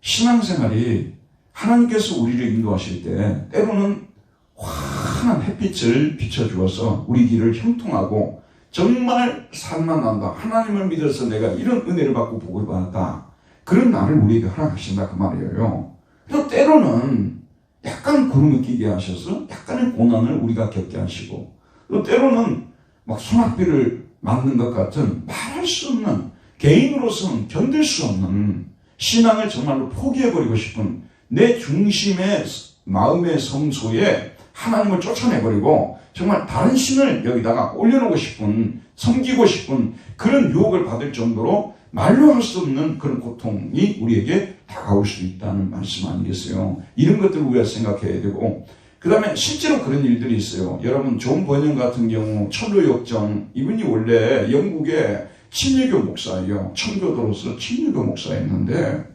신앙생활이 하나님께서 우리를 인도하실 때 때로는 환한 햇빛을 비춰주어서 우리 길을 형통하고 정말 살만 난다. 하나님을 믿어서 내가 이런 은혜를 받고 복을 받았다. 그런 날을 우리에게 허락하신다 그 말이에요. 또 때로는 약간 구름이 끼게 하셔서 약간의 고난을 우리가 겪게 하시고 또 때로는 막 소낙비를 맞는 것 같은 말할 수 없는 개인으로서는 견딜 수 없는 신앙을 정말로 포기해버리고 싶은 내 중심의 마음의 성소에 하나님을 쫓아내버리고 정말 다른 신을 여기다가 올려놓고 싶은 섬기고 싶은 그런 유혹을 받을 정도로 말로 할 수 없는 그런 고통이 우리에게 다가올 수 있다는 말씀 아니겠어요? 이런 것들을 우리가 생각해야 되고 그 다음에 실제로 그런 일들이 있어요. 여러분 존 버년 같은 경우 천로역정 이분이 원래 영국의 침례교 목사예요. 청교도로서 침례교 목사였는데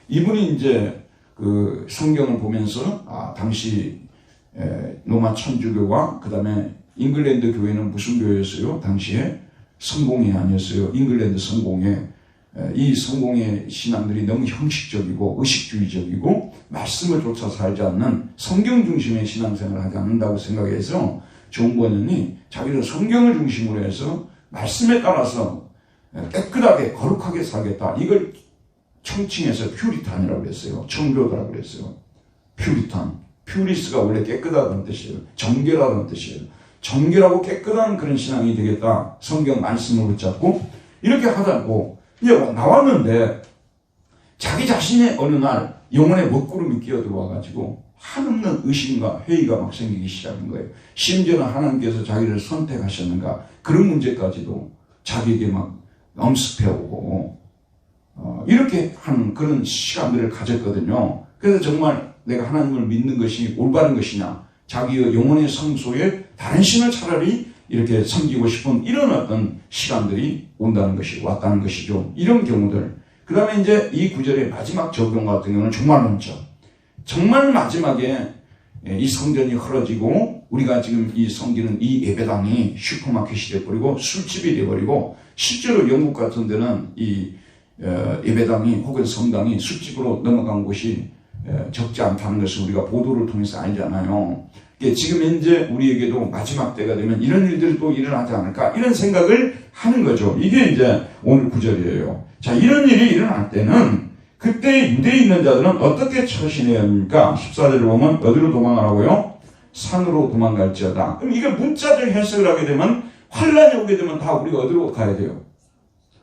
이분이 이제 그 성경을 보면서 당시 로마 천주교와 그 다음에 잉글랜드 교회는 무슨 교회였어요? 당시에 성공회 아니었어요. 잉글랜드 성공회. 이 성공의 신앙들이 너무 형식적이고 의식주의적이고 말씀을 쫓아 살지 않는 성경 중심의 신앙생활을 하지 않는다고 생각해서 존 버년이 자기는 성경을 중심으로 해서 말씀에 따라서 깨끗하게 거룩하게 살겠다. 이걸 총칭해서 퓨리탄이라고 그랬어요. 청교도라고 그랬어요. 퓨리탄. 퓨리스가 원래 깨끗하다는 뜻이에요. 정결하다는 뜻이에요. 정결하고 깨끗한 그런 신앙이 되겠다. 성경 말씀을 붙잡고 이렇게 하자고 이제 나왔는데 자기 자신의 어느 날 영혼에 먹구름이 끼어들어와가지고 한없는 의심과 회의가 막 생기기 시작한 거예요. 심지어는 하나님께서 자기를 선택하셨는가 그런 문제까지도 자기에게 막 엄습해오고 이렇게 하는 그런 시간들을 가졌거든요. 그래서 정말 내가 하나님을 믿는 것이 올바른 것이냐 자기의 영혼의 성소에 다른 신을 차라리 이렇게 섬기고 싶은 이런 어떤 시간들이 온다는 것이 왔다는 것이죠. 이런 경우들. 그 다음에 이제 이 구절의 마지막 적용 같은 경우는 정말 많죠. 정말 마지막에 이 성전이 흐러지고 우리가 지금 이 섬기는 이 예배당이 슈퍼마켓이 되어버리고 술집이 되어버리고 실제로 영국 같은 데는 이 예배당이 혹은 성당이 술집으로 넘어간 곳이 적지 않다는 것을 우리가 보도를 통해서 알잖아요. 지금 현재 우리에게도 마지막 때가 되면 이런 일들이 또 일어나지 않을까 이런 생각을 하는 거죠. 이게 이제 오늘 구절이에요. 자, 이런 일이 일어날 때는 그때 유대에 있는 자들은 어떻게 처신해야 합니까? 14절을 보면 어디로 도망하라고요? 산으로 도망갈지어다. 그럼 이게 문자적 해석을 하게 되면 환란이 오게 되면 다 우리가 어디로 가야 돼요?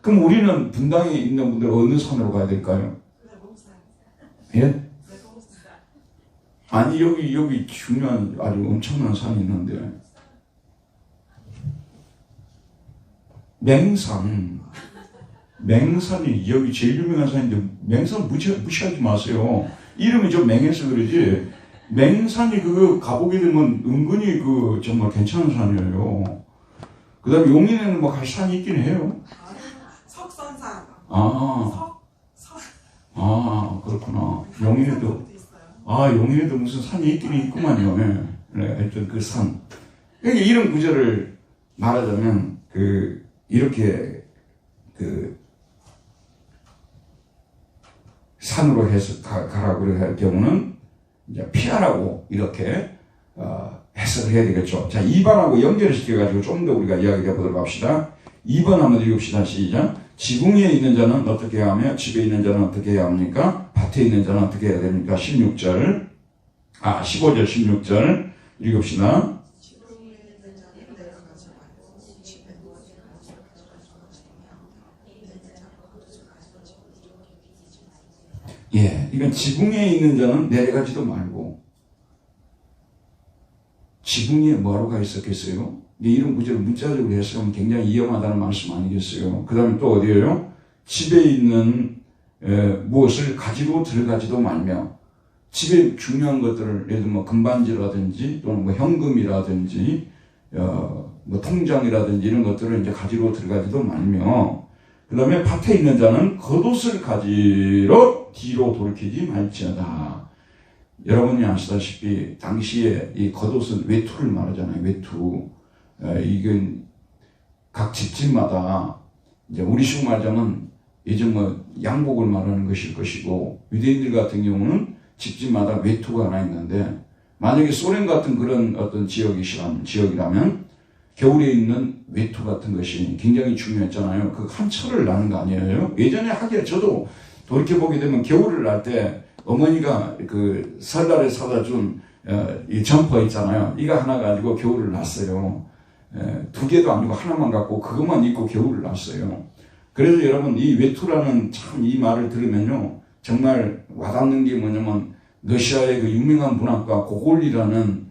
그럼 우리는 분당에 있는 분들 어느 산으로 가야 될까요? 예? 아니 여기 중요한 아주 엄청난 산이 있는데 맹산이 여기 제일 유명한 산인데 맹산 무시하지 마세요. 이름이 좀 맹해서 그러지 맹산이 그 가보게 되면 은근히 그 정말 괜찮은 산이에요. 그 다음에 용인에는 뭐 갈 산이 있긴 해요. 석선산. 아, 그렇구나. 용인에도, 있어요. 용인에도 무슨 산이 있긴 있구만요. 예. 네, 하여튼 그 산. 그러니까 이런 구절을 말하자면, 이렇게, 산으로 해서 가라고 할 경우는, 이제 피하라고 이렇게, 해석을 해야 되겠죠. 자, 2번하고 연결시켜가지고 좀 더 우리가 이야기해 보도록 합시다. 2번 한번 읽읍시다. 시작. 지붕 위에 있는 자는 어떻게 해야 하며 집에 있는 자는 어떻게 해야 합니까? 밭에 있는 자는 어떻게 해야 됩니까? 15절 16절 읽읍시다. 지붕에 있는 자는 내려가지 말고 집에 누워서 예, 이건 지붕에 있는 자는 내려가지도 말고 지붕 위에 뭐하러 가 있었겠어요? 이런 구절을 문자적으로 해석하면 굉장히 위험하다는 말씀 아니겠어요? 그 다음에 또 어디에요? 집에 있는 무엇을 가지고 들어가지도 말며 집에 중요한 것들을 예를 들면 뭐 금반지라든지 또는 뭐 현금이라든지 뭐 통장이라든지 이런 것들을 이제 가지고 들어가지도 말며 그 다음에 밭에 있는 자는 겉옷을 가지러 뒤로 돌이키지 말지어다. 여러분이 아시다시피 당시에 이 겉옷은 외투를 말하잖아요. 외투. 이건 각 집집마다 이제 우리식 말하자면 예전 뭐 양복을 말하는 것일 것이고 유대인들 같은 경우는 집집마다 외투가 하나 있는데 만약에 소련 같은 그런 어떤 지역이라면 겨울에 입는 외투 같은 것이 굉장히 중요했잖아요. 그 한 철을 나는 거 아니에요? 예전에 하기에 저도 돌이켜보게 되면 겨울을 날 때 어머니가 그 설날에 사다 준 이 점퍼 있잖아요. 이거 하나 가지고 겨울을 났어요. 두 개도 아니고 하나만 갖고 그것만 입고 겨울을 났어요. 그래서 여러분 이 외투라는 참 이 말을 들으면요 정말 와닿는 게 뭐냐면 러시아의 그 유명한 문학가 고골이라는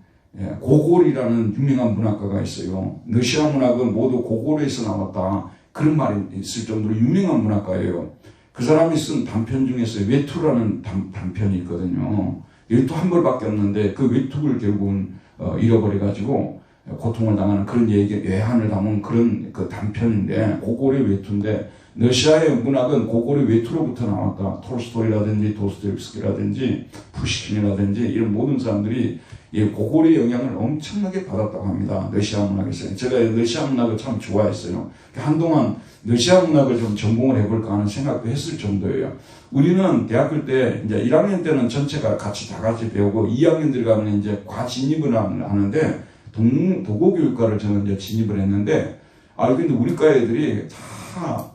유명한 문학가가 있어요. 러시아 문학은 모두 고골에서 나왔다 그런 말이 있을 정도로 유명한 문학가예요. 그 사람이 쓴 단편 중에서 외투라는 단편이 있거든요. 외투 한 벌밖에 없는데 그 외투를 결국은 잃어버려가지고 고통을 당하는 그런 외환을 담은 그런 그 단편인데 고골의 외투인데 러시아의 문학은 고골의 외투로부터 나왔다. 톨스토이라든지 도스토옙스키라든지 푸시킨이라든지 이런 모든 사람들이 이 고골의 영향을 엄청나게 받았다고 합니다. 러시아 문학에서. 제가 러시아 문학을 참 좋아했어요. 한동안 러시아 문학을 좀 전공을 해볼까 하는 생각도 했을 정도예요. 우리는 대학교 때 이제 1학년 때는 전체가 다 같이 배우고 2학년 들어가면 이제 과진입을 하는데 도고교육과를 저는 이제 진입을 했는데 근데 우리 과 애들이 다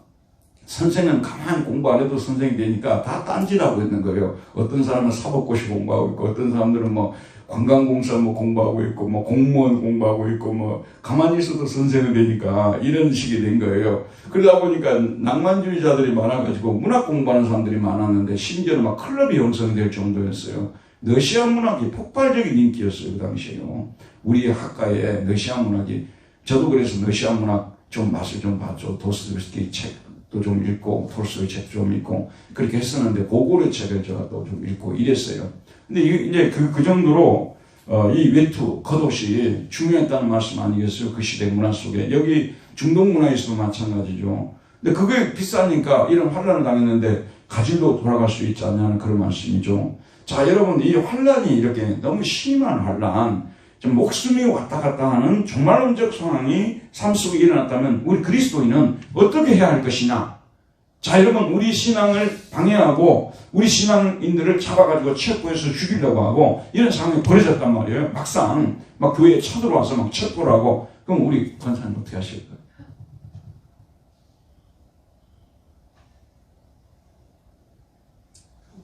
선생은 가만히 공부 안 해도 선생이 되니까 다 딴짓하고 있는 거예요. 어떤 사람은 사법고시 공부하고 있고 어떤 사람들은 뭐 관광공사 뭐 공부하고 있고 뭐 공무원 공부하고 있고 뭐 가만히 있어도 선생이 되니까 이런 식이 된 거예요. 그러다 보니까 낭만주의자들이 많아가지고 문학 공부하는 사람들이 많았는데 심지어는 막 클럽이 형성될 정도였어요. 러시아 문학이 폭발적인 인기였어요. 그 당시에요. 우리 학과에 러시아 문학이 저도 그래서 러시아 문학 좀 맛을 좀 봤죠. 도스토옙스키 책도 좀 읽고 톨스토이 책도 좀 읽고 그렇게 했었는데 고골의 책을 제가 또 좀 읽고 이랬어요. 근데 이제 그 정도로 이 외투, 겉옷이 중요했다는 말씀 아니겠어요? 그 시대 문화 속에. 여기 중동 문화에서도 마찬가지죠. 근데 그게 비싸니까 이런 환란을 당했는데 가지고 돌아갈 수 있지 않냐는 그런 말씀이죠. 자, 여러분 이 환란이 이렇게 너무 심한 환란, 좀 목숨이 왔다 갔다 하는 종말론적 상황이 삶 속에 일어났다면 우리 그리스도인은 어떻게 해야 할 것이냐? 자, 여러분 우리 신앙을 방해하고 우리 신앙인들을 잡아가지고 체포해서 죽이려고 하고 이런 상황이 벌어졌단 말이에요. 막상 막 교회에 쳐들어와서 막 체포를 하고 그럼 우리 권사님 어떻게 하실까요?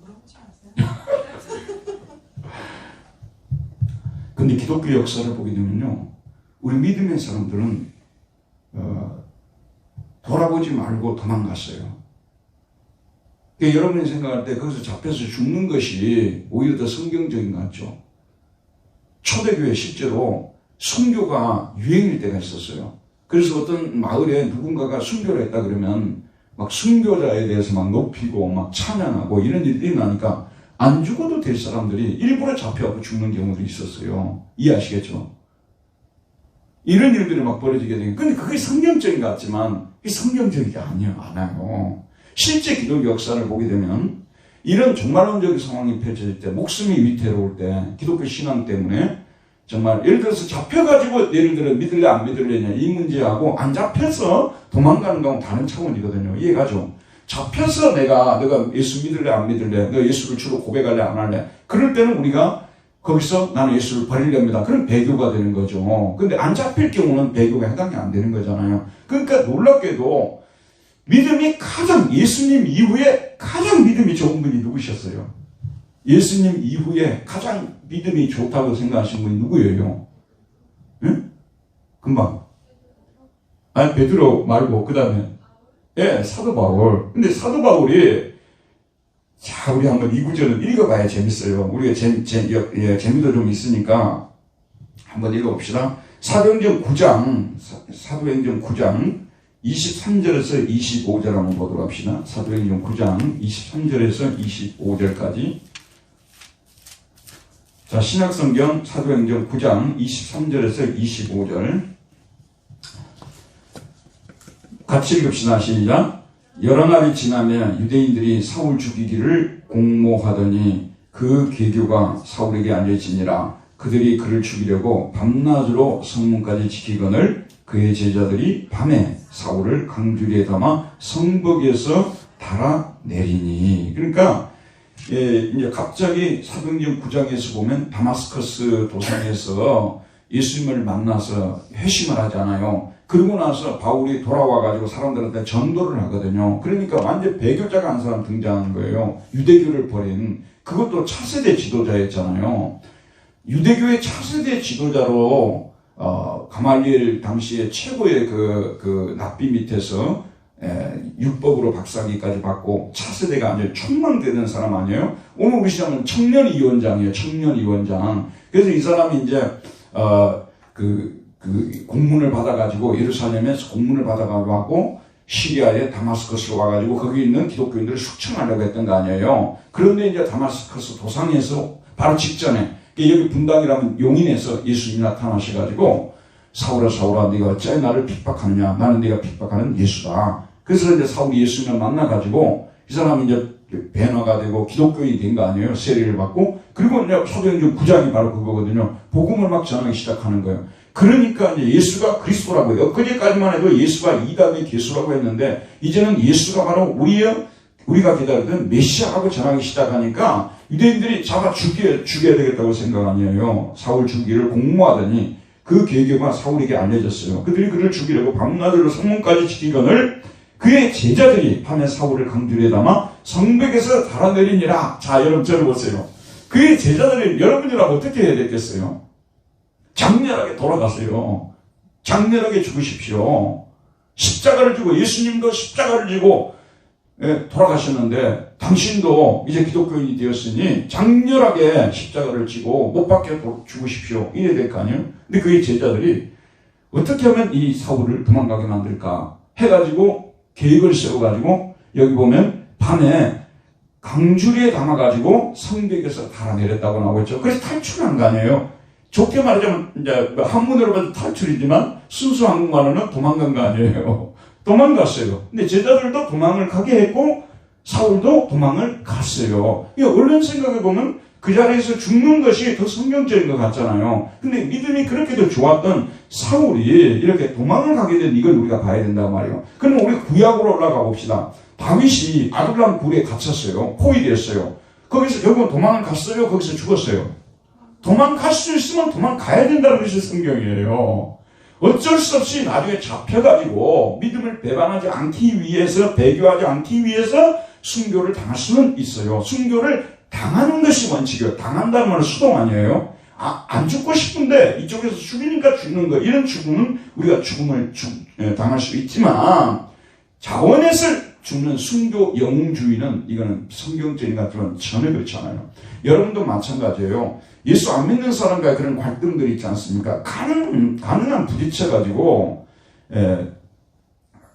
물어보지 마세요. 근데 기독교 역사를 보게 되면요, 우리 믿음의 사람들은 돌아보지 말고 도망갔어요. 그러니까 여러분이 생각할 때 거기서 잡혀서 죽는 것이 오히려 더 성경적인 것 같죠. 초대교회 실제로 순교가 유행일 때가 있었어요. 그래서 어떤 마을에 누군가가 순교를 했다 그러면 막 순교자에 대해서 막 높이고 막 찬양하고 이런 일들이 나니까 안 죽어도 될 사람들이 일부러 잡혀가고 죽는 경우도 있었어요. 이해하시겠죠? 이런 일들이 막 벌어지게 되는. 근데 그게 성경적인 것 같지만 그게 성경적이지 않아요. 실제 기독 역사를 보게 되면 이런 종말론적인 상황이 펼쳐질 때, 목숨이 위태로울 때, 기독교 신앙 때문에 정말 예를 들어서 잡혀가지고 예를 들어 믿을래 안 믿을래냐 이 문제하고 안 잡혀서 도망가는 거하고 다른 차원이거든요. 이해가죠? 잡혀서 내가 예수 믿을래 안 믿을래, 내가 예수를 주로 고백할래 안 할래, 그럴 때는 우리가 거기서 나는 예수를 버리렵니다. 그럼 배교가 되는 거죠. 근데 안 잡힐 경우는 배교가 해당이 안 되는 거잖아요. 그러니까 놀랍게도 예수님 이후에 가장 믿음이 좋은 분이 누구셨어요? 예수님 이후에 가장 믿음이 좋다고 생각하신 분이 누구예요? 응? 금방. 아니, 베드로 말고, 그 다음에. 예, 사도 바울. 근데 사도 바울이, 자, 우리 한번 이 구절을 읽어봐야 재밌어요. 우리가 재미도 좀 있으니까 한번 읽어봅시다. 사도행전 9장 23절에서 25절 한번 보도록 합시다. 사도행전 9장 23절에서 25절까지. 자, 신약성경 사도행전 9장 23절에서 25절. 같이 읽읍시다. 시작. 여러 날이 지나면 유대인들이 사울 죽이기를 공모하더니 그 계교가 사울에게 알려지니라. 그들이 그를 죽이려고 밤낮으로 성문까지 지키거늘 그의 제자들이 밤에 사울을 강주리에 담아 성벽에서 달아내리니. 그러니까 이제 갑자기 사도행전 9장에서 보면 다마스커스 도상에서 예수님을 만나서 회심을 하잖아요. 그러고 나서 바울이 돌아와가지고 사람들한테 전도를 하거든요. 그러니까 완전 배교자가 한 사람 등장하는 거예요. 유대교를 버린, 그것도 차세대 지도자였잖아요. 유대교의 차세대 지도자로 가말리엘 당시에 최고의 그 납비 밑에서 율법으로 박사기까지 받고 차세대가 아주 촉망되는 사람 아니에요? 오늘 우리 시장은 청년위원장이에요. 청년위원장. 그래서 이 사람이 이제 공문을 받아가지고 예루살렘에서 공문을 받아가지고 시리아의 다마스커스로 와가지고 거기 있는 기독교인들을 숙청하려고 했던 거 아니에요. 그런데 이제 다마스커스 도상에서 바로 직전에 여기 분당이라면 용인에서 예수님이 나타나셔가지고 사울아 사울아 네가 어째 나를 핍박하느냐, 나는 네가 핍박하는 예수다. 그래서 이제 사울이 예수님을 만나가지고 이 사람이 이제 변화가 되고 기독교인이 된 거 아니에요. 세례를 받고. 그리고 이제 사도행전 9장이 바로 그거거든요. 복음을 막 전하기 시작하는 거예요. 그러니까 이제 예수가 그리스도라고 해요. 엊그제까지만 해도 예수가 이단의 개수라고 했는데 이제는 예수가 바로 우리가 기다리던 메시아라고 전하기 시작하니까 유대인들이 잡아 죽여야 되겠다고 생각 아니에요. 사울 죽이기를 공모하더니 그 계교가 사울에게 알려졌어요. 그들이 그를 죽이려고 밤낮으로 성문까지 지키거늘 그의 제자들이 밤에 사울을 강주리에 담아 성벽에서 달아내리니라. 자, 여러분 들어보세요. 그의 제자들이 여러분이라고 어떻게 해야 되겠어요? 장렬하게 돌아가세요. 장렬하게 죽으십시오. 십자가를 지고, 예수님도 십자가를 지고 돌아가셨는데 당신도 이제 기독교인이 되었으니 장렬하게 십자가를 지고 못 박혀 죽으십시오. 이래야 될 거 아니에요? 근데 그의 제자들이 어떻게 하면 이 사울을 도망가게 만들까 해가지고 계획을 세워가지고 여기 보면 밤에 강주리에 담아가지고 성벽에서 달아내렸다고 나오고 있죠. 그래서 탈출한 거 아니에요? 좋게 말하자면 이제 한문으로 봐도 탈출이지만 순수 한국말로는 도망간 거 아니에요. 도망갔어요. 근데 제자들도 도망을 가게 했고 사울도 도망을 갔어요. 얼른 생각해보면 그 자리에서 죽는 것이 더 성경적인 것 같잖아요. 근데 믿음이 그렇게도 좋았던 사울이 이렇게 도망을 가게 된 이걸 우리가 봐야 된단 말이에요. 그럼 우리 구약으로 올라가 봅시다. 다윗이 아둘람 굴에 갇혔어요. 포위됐어요. 거기서 결국은 도망을 갔어요? 거기서 죽었어요? 도망갈 수 있으면 도망가야 된다는 것이 성경이에요. 어쩔 수 없이 나중에 잡혀가지고 믿음을 배반하지 않기 위해서, 배교하지 않기 위해서 순교를 당할 수는 있어요. 순교를 당하는 것이 원칙이에요. 당한다는 말은 수동 아니에요. 안 죽고 싶은데 이쪽에서 죽이니까 죽는 거. 이런 죽음은 우리가 죽음을 당할 수 있지만 자원에서 죽는 순교 영웅주의는 이거는 성경적인 것 같지만 전혀 그렇지 않아요. 여러분도 마찬가지예요. 예수 안 믿는 사람과의 그런 갈등들이 있지 않습니까? 가능한 부딪혀가지고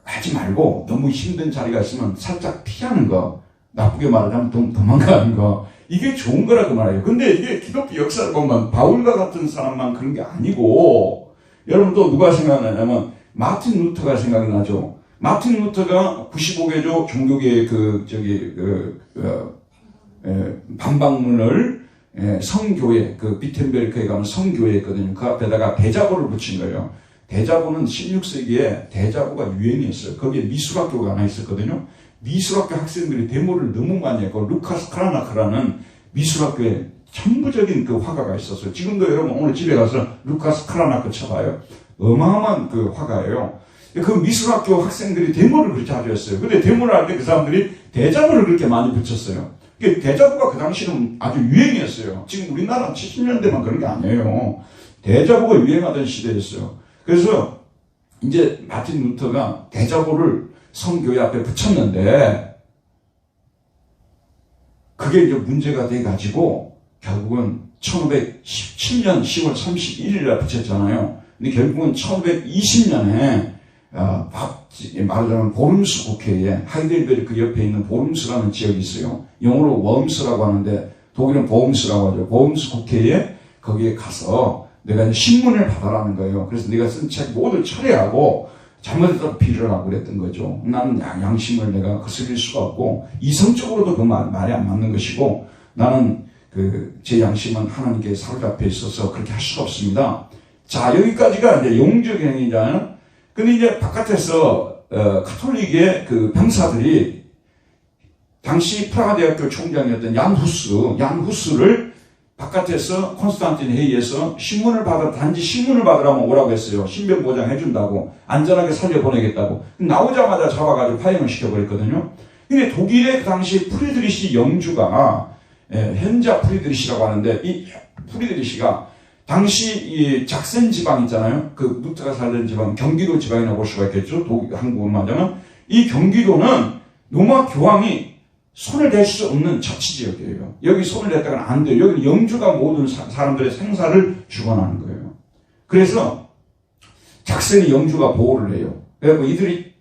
하지 말고 너무 힘든 자리가 있으면 살짝 피하는 거, 나쁘게 말하자면 도망가는 거, 이게 좋은 거라고 말해요. 근데 이게 기독교 역사를 보면 바울과 같은 사람만 그런 게 아니고, 여러분 또 누가 생각나냐면 마틴 루터가 생각이 나죠. 마틴 루터가 95개조 종교계의 반박문을 성교회, 비텐베르크에 가면 성교회 있거든요. 그 앞에다가 대자보를 붙인 거예요. 대자보는 16세기에 대자보가 유행이었어요. 거기에 미술학교가 하나 있었거든요. 미술학교 학생들이 데모를 너무 많이 했고, 루카스 카라나크라는 미술학교에 천부적인 그 화가가 있었어요. 지금도 여러분 오늘 집에 가서 루카스 카라나크 쳐봐요. 어마어마한 그 화가예요. 그 미술학교 학생들이 데모를 그렇게 자주 했어요. 근데 데모를 할 때 그 사람들이 대자보를 그렇게 많이 붙였어요. 대자보가 그 당시는 아주 유행이었어요. 지금 우리나라 70년대만 그런 게 아니에요. 대자보가 유행하던 시대였어요. 그래서 이제 마틴 루터가 대자보를 성교회 앞에 붙였는데, 그게 이제 문제가 돼가지고 결국은 1517년 10월 31일에 붙였잖아요. 근데 결국은 1520년에 말하자면 보름스 국회에, 하이델베르크 옆에 있는 보름스라는 지역이 있어요. 영어로 웜스라고 하는데 독일은 보험스라고 하죠. 보험스 국회에 거기에 가서 내가 이제 신문을 받아라는 거예요. 그래서 내가 쓴 책 모두 철회하고 잘못했다고 비료라고 그랬던 거죠. 나는 양심을 내가 거스릴 수가 없고, 이성적으로도 그 말이 안 맞는 것이고, 나는 제 양심은 하나님께 사로잡혀 있어서 그렇게 할 수가 없습니다. 자, 여기까지가 이제 용적 행위잖아요. 근데 이제 바깥에서 카톨릭의 그 병사들이 당시 프라하 대학교 총장이었던 얀 후스를 바깥에서 콘스탄틴 회의에서 단지 신문을 받으라면 오라고 했어요. 신변 보장해준다고, 안전하게 살려보내겠다고. 나오자마자 잡아가지고 파행을 시켜버렸거든요. 근데 독일의 그 당시 프리드리시 영주가, 현자 프리드리시라고 하는데, 이 프리드리시가 당시 이 작센 지방 있잖아요. 그 루터가 살던 지방, 경기도 지방이라고 볼 수가 있겠죠. 한국으로 말하자면. 이 경기도는 로마 교황이 손을 댈 수 없는 자치 지역이에요. 여기 손을 댔다가는 안 돼요. 여기 영주가 모든 사람들의 생사를 주관하는 거예요. 그래서 작센이 영주가 보호를 해요. 그래서 이들이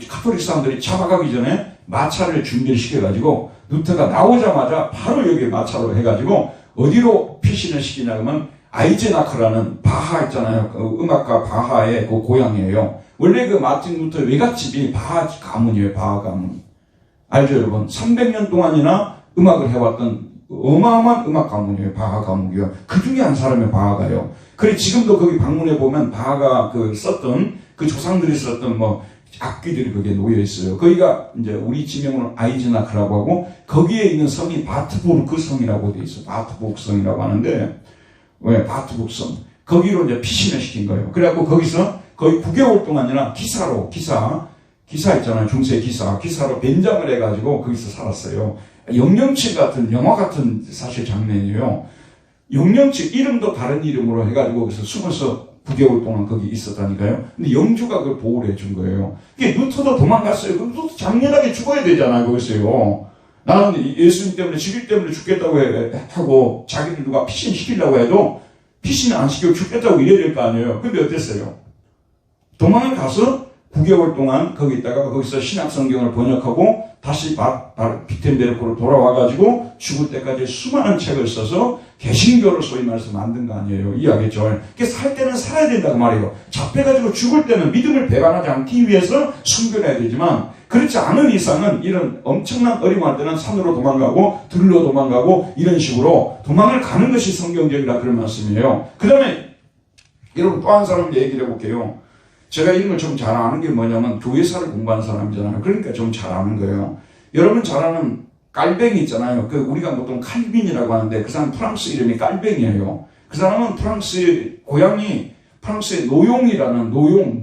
카톨릭 사람들이 잡아가기 전에 마차를 준비를 시켜가지고 루터가 나오자마자 바로 여기 마차로 해가지고 어디로 피신을 시키냐면 아이제나크라는 바하 있잖아요. 그 음악가 바하의 그 고향이에요. 원래 그 마틴 루터 외갓집이 바하 가문이에요. 바하 가문. 알죠, 여러분? 300년 동안이나 음악을 해왔던 어마어마한 음악 가문이에요. 바하 가문이요. 그 중에 한 사람이 바하가요. 그래, 지금도 거기 방문해 보면 바하가 썼던, 그 조상들이 썼던 악기들이 거기에 놓여 있어요. 거기가 이제 우리 지명으로 아이즈나크라고 하고, 거기에 있는 성이 바트부르크 성이라고 돼 있어요. 바트부르크 성이라고 하는데, 왜? 바트부르크 성. 거기로 이제 피신을 시킨 거예요. 그래갖고 거기서 거의 9개월 동안이나 기사 있잖아요. 중세 기사로 변장을 해가지고 거기서 살았어요. 영영칠 같은, 영화 같은 사실 장면이에요. 영영칠 이름도 다른 이름으로 해가지고 거기서 숨어서 9개월 동안 거기 있었다니까요. 근데 영주가 그걸 보호를 해준 거예요. 이게 루터도 도망갔어요. 루터도 장렬하게 죽어야 되잖아요. 거기서요. 나는 예수님 때문에 죽일 때문에 죽겠다고 하고, 자기를 누가 피신시키려고 해도 피신 안 시키고 죽겠다고 이래야 될 거 아니에요. 근데 어땠어요? 도망을 가서 9개월 동안 거기 있다가 거기서 신약 성경을 번역하고 다시 비텐베르크로 돌아와가지고 죽을 때까지 수많은 책을 써서 개신교를 소위 말해서 만든 거 아니에요. 이해하겠죠? 살 때는 살아야 된다고 말이에요. 잡혀가지고 죽을 때는 믿음을 배반하지 않기 위해서 숨겨내야 되지만, 그렇지 않은 이상은 이런 엄청난 어림할 때는 산으로 도망가고 들로 도망가고 이런 식으로 도망을 가는 것이 성경적이라 그런 말씀이에요. 그 다음에 여러분 또 한 사람 얘기를 해볼게요. 제가 이런 걸 좀 잘 아는 게 뭐냐면 교회사를 공부한 사람이잖아요. 그러니까 좀 잘 아는 거예요. 여러분 잘 아는 깔뱅이 있잖아요. 우리가 보통 칼빈이라고 하는데 그 사람 프랑스 이름이 깔뱅이에요. 그 사람은 프랑스의 고향이 프랑스의 노용이라는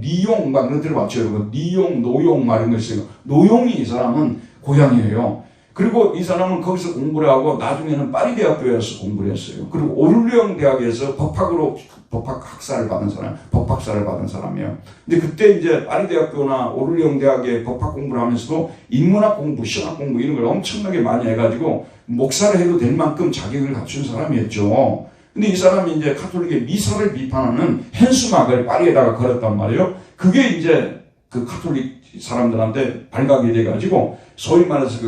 니용 막 그런 데를 맞죠, 여러분. 니용, 노용 막 이런 거 있어요. 노용이 이 사람은 고향이에요. 그리고 이 사람은 거기서 공부를 하고 나중에는 파리 대학교에서 공부를 했어요. 그리고 오를레옹 대학에서 법학사를 받은 사람이에요. 근데 그때 이제 파리 대학교나 오를레옹 대학에 법학 공부를 하면서도 인문학 공부, 신학 공부 이런 걸 엄청나게 많이 해가지고 목사를 해도 될 만큼 자격을 갖춘 사람이었죠. 근데 이 사람이 이제 카톨릭의 미사를 비판하는 현수막을 파리에다가 걸었단 말이에요. 그게 이제 그 카톨릭 사람들한테 발각이 돼가지고 소위 말해서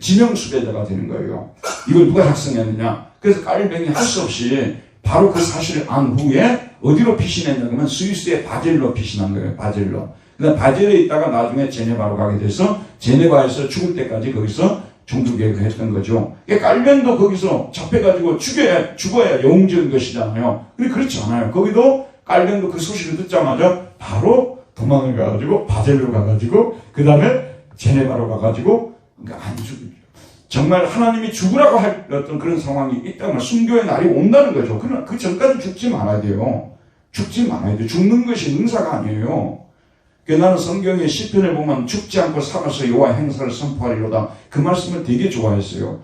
지명수배자가 되는 거예요. 이걸 누가 작성했느냐. 그래서 깔뱅이 할 수 없이 바로 그 사실을 안 후에 어디로 피신했냐 그러면 스위스의 바젤로 피신한 거예요. 바젤로. 그다음 바젤에 있다가 나중에 제네바로 가게 돼서 제네바에서 죽을 때까지 거기서 종교개혁을 했던 거죠. 깔뱅도 거기서 잡혀가지고 죽어야 영웅적인 것이잖아요. 근데 그렇지 않아요. 거기도 깔뱅도 그 소식을 듣자마자 바로 도망을 가가지고 바젤로 가가지고 그 다음에 제네바로 가가지고 그러니까 안 죽죠. 정말 하나님이 죽으라고 할 어떤 그런 상황이 있다면 순교의 날이 온다는 거죠. 그러나 그 전까지 죽지 말아야 돼요. 죽지 말아야 돼요. 죽는 것이 능사가 아니에요. 나는 성경의 시편을 보면 죽지 않고 살아서 여호와의 행사를 선포하리로다. 그 말씀을 되게 좋아했어요.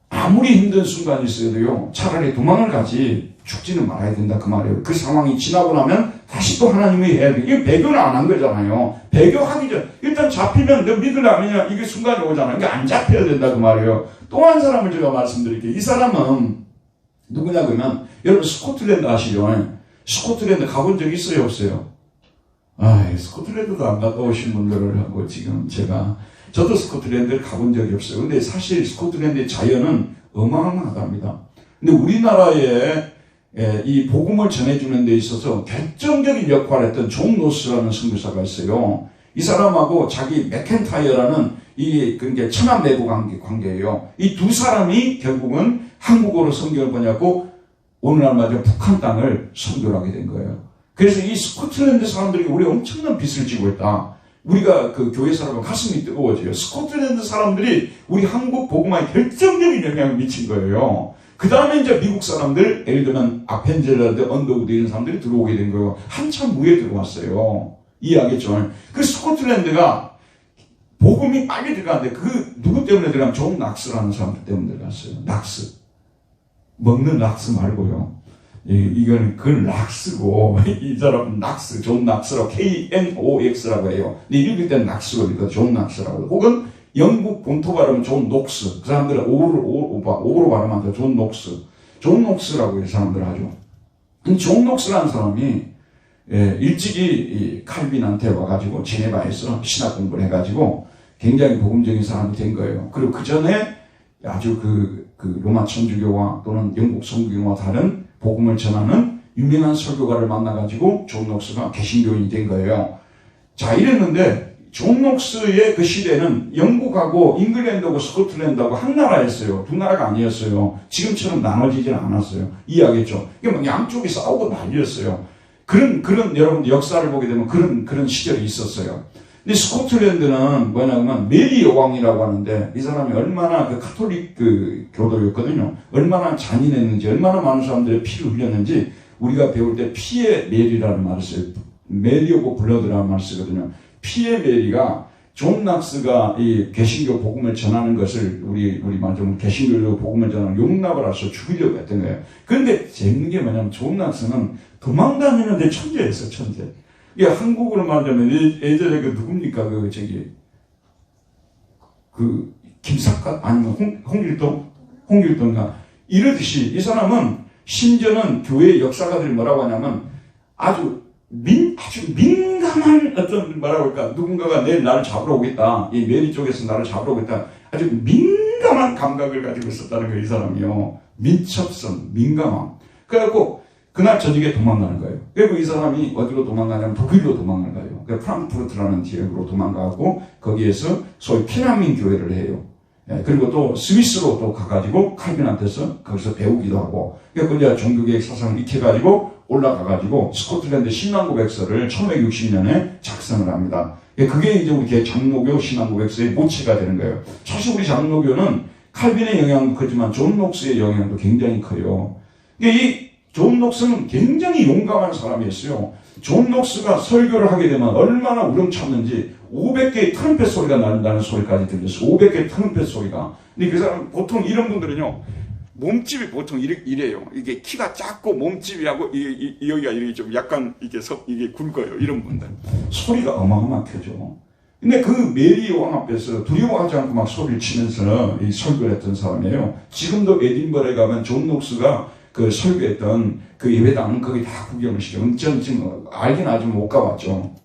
아무리 힘든 순간이 있어도요. 차라리 도망을 가지 죽지는 말아야 된다 그 말이에요. 그 상황이 지나고 나면 다시 또 하나님이 해야 돼. 이게 배교를 안 한 거잖아요. 배교하기 전 일단 잡히면 너 믿으려면 이게 순간이 오잖아요. 이게 안 잡혀야 된다 그 말이에요. 또 한 사람을 제가 말씀드릴게요. 이 사람은 누구냐 그러면 여러분 스코틀랜드 아시죠? 스코틀랜드 가본 적 있어요 없어요? 스코틀랜드도 안 갔다 오신 분들을 하고 지금 저도 스코틀랜드를 가본 적이 없어요. 근데 사실 스코틀랜드의 자연은 어마어마하답니다. 근데 우리나라에 이 복음을 전해주는 데 있어서 결정적인 역할을 했던 존 노스라는 선교사가 있어요. 이 사람하고 자기 맥켄타이어라는 그게 천안내부 관계예요. 이 두 사람이 결국은 한국어로 선교를 보냐고 오늘날 맞아 북한 땅을 선교를 하게 된 거예요. 그래서 이 스코틀랜드 사람들이 우리 엄청난 빚을 지고 있다. 우리가 그 교회 사람은 가슴이 뜨거워져요. 스코틀랜드 사람들이 우리 한국 복음화에 결정적인 영향을 미친 거예요. 그 다음에 이제 미국 사람들, 예를 들면 아펜젤라드, 언더우드 이런 사람들이 들어오게 된 거예요. 한참 후에 들어왔어요. 이해하겠죠? 그 스코틀랜드가 복음이 빨리 들어갔는데 누구 때문에 들어가면 존 낙스라는 사람들 때문에 들어갔어요. 낙스. 먹는 낙스 말고요. 이건 그 락스고 이 사람은 낙스, 존 낙스라고 KNOX라고 해요. 근데 읽을 때는 낙스로 읽어요. 존 낙스라고. 혹은 영국 본토 발음은 존 녹스. 그 사람들은 오로 발음한다. 존 녹스. 존 녹스라고 이 사람들 하죠. 존 녹스라는 사람이 일찍이 칼빈한테 와가지고 제네바에서 신학 공부를 해가지고 굉장히 복음적인 사람이 된 거예요. 그리고 그 전에 아주 그 로마 천주교와 또는 영국 성교와 다른 복음을 전하는 유명한 설교가를 만나가지고 존 녹스가 개신교인이 된 거예요. 자, 이랬는데 존 녹스의 그 시대는 영국하고 잉글랜드하고 스코틀랜드하고 한 나라였어요. 두 나라가 아니었어요. 지금처럼 나눠지지는 않았어요. 이해하겠죠? 이게 막 양쪽이 싸우고 난리였어요. 그런 여러분 역사를 보게 되면 그런 시절이 있었어요. 근데 스코틀랜드는 뭐냐면 메리 여왕이라고 하는데 이 사람이 얼마나 그 카톨릭 그 교도였거든요. 얼마나 잔인했는지, 얼마나 많은 사람들의 피를 흘렸는지 우리가 배울 때 피의 메리라는 말을 써요. 메리 오브 블러드라는 말을 쓰거든요. 피의 메리가 존 낙스가 이 개신교 복음을 전하는 것을 우리 말좀 개신교 복음을 전하는 용납을 해서 죽이려고 했던 거예요. 그런데 재밌는 게 뭐냐면 존 낙스는 도망다니는데 천재였어요, 천재. 이게 한국으로 말하자면 예전에 누굽니까? 김사카? 아니면 홍길동가? 이러듯이 이 사람은 심지어는 교회 역사가들이 뭐라고 하냐면 아주 민감한 어떤 뭐라고 할까? 누군가가 내일 나를 잡으러 오겠다. 이 메리 쪽에서 나를 잡으러 오겠다. 아주 민감한 감각을 가지고 있었다는 거예요, 이 사람이요. 민첩성, 민감함. 그래갖고 그날 저녁에 도망가는 거예요. 그리고 이 사람이 어디로 도망가냐면 독일로 도망을 가요. 프랑크푸르트라는 지역으로 도망가고 거기에서 소위 피난민 교회를 해요. 그리고 또 스위스로 또 가가지고 칼빈한테서 거기서 배우기도 하고 그래서 이제 종교개혁 사상을 익혀가지고 올라가가지고 스코틀랜드 신앙고백서를 1560년에 작성을 합니다. 그게 이제 우리 장로교 신앙고백서의 모체가 되는 거예요. 사실 우리 장로교는 칼빈의 영향도 크지만 존 녹스의 영향도 굉장히 커요. 이 존 녹스는 굉장히 용감한 사람이었어요. 존 녹스가 설교를 하게 되면 얼마나 우렁찼는지 500개의 트럼펫 소리가 난다는 소리까지 들렸어요. 500개의 트럼펫 소리가. 근데 그 사람 보통 이런 분들은요. 몸집이 보통 이래요. 이게 키가 작고 몸집이하고 여기가 이렇게 좀 약간 이게 굵어요. 이런 분들. 소리가 어마어마하게 죠. 근데 그 메리 왕 앞에서 두려워하지 않고 막 소리를 치면서 이 설교를 했던 사람이에요. 지금도 에딘버러에 가면 존 녹스가 그 설교했던 그 예배당은 거기 다 구경을 시켜요. 전 지금 알긴 아직 못 가봤죠.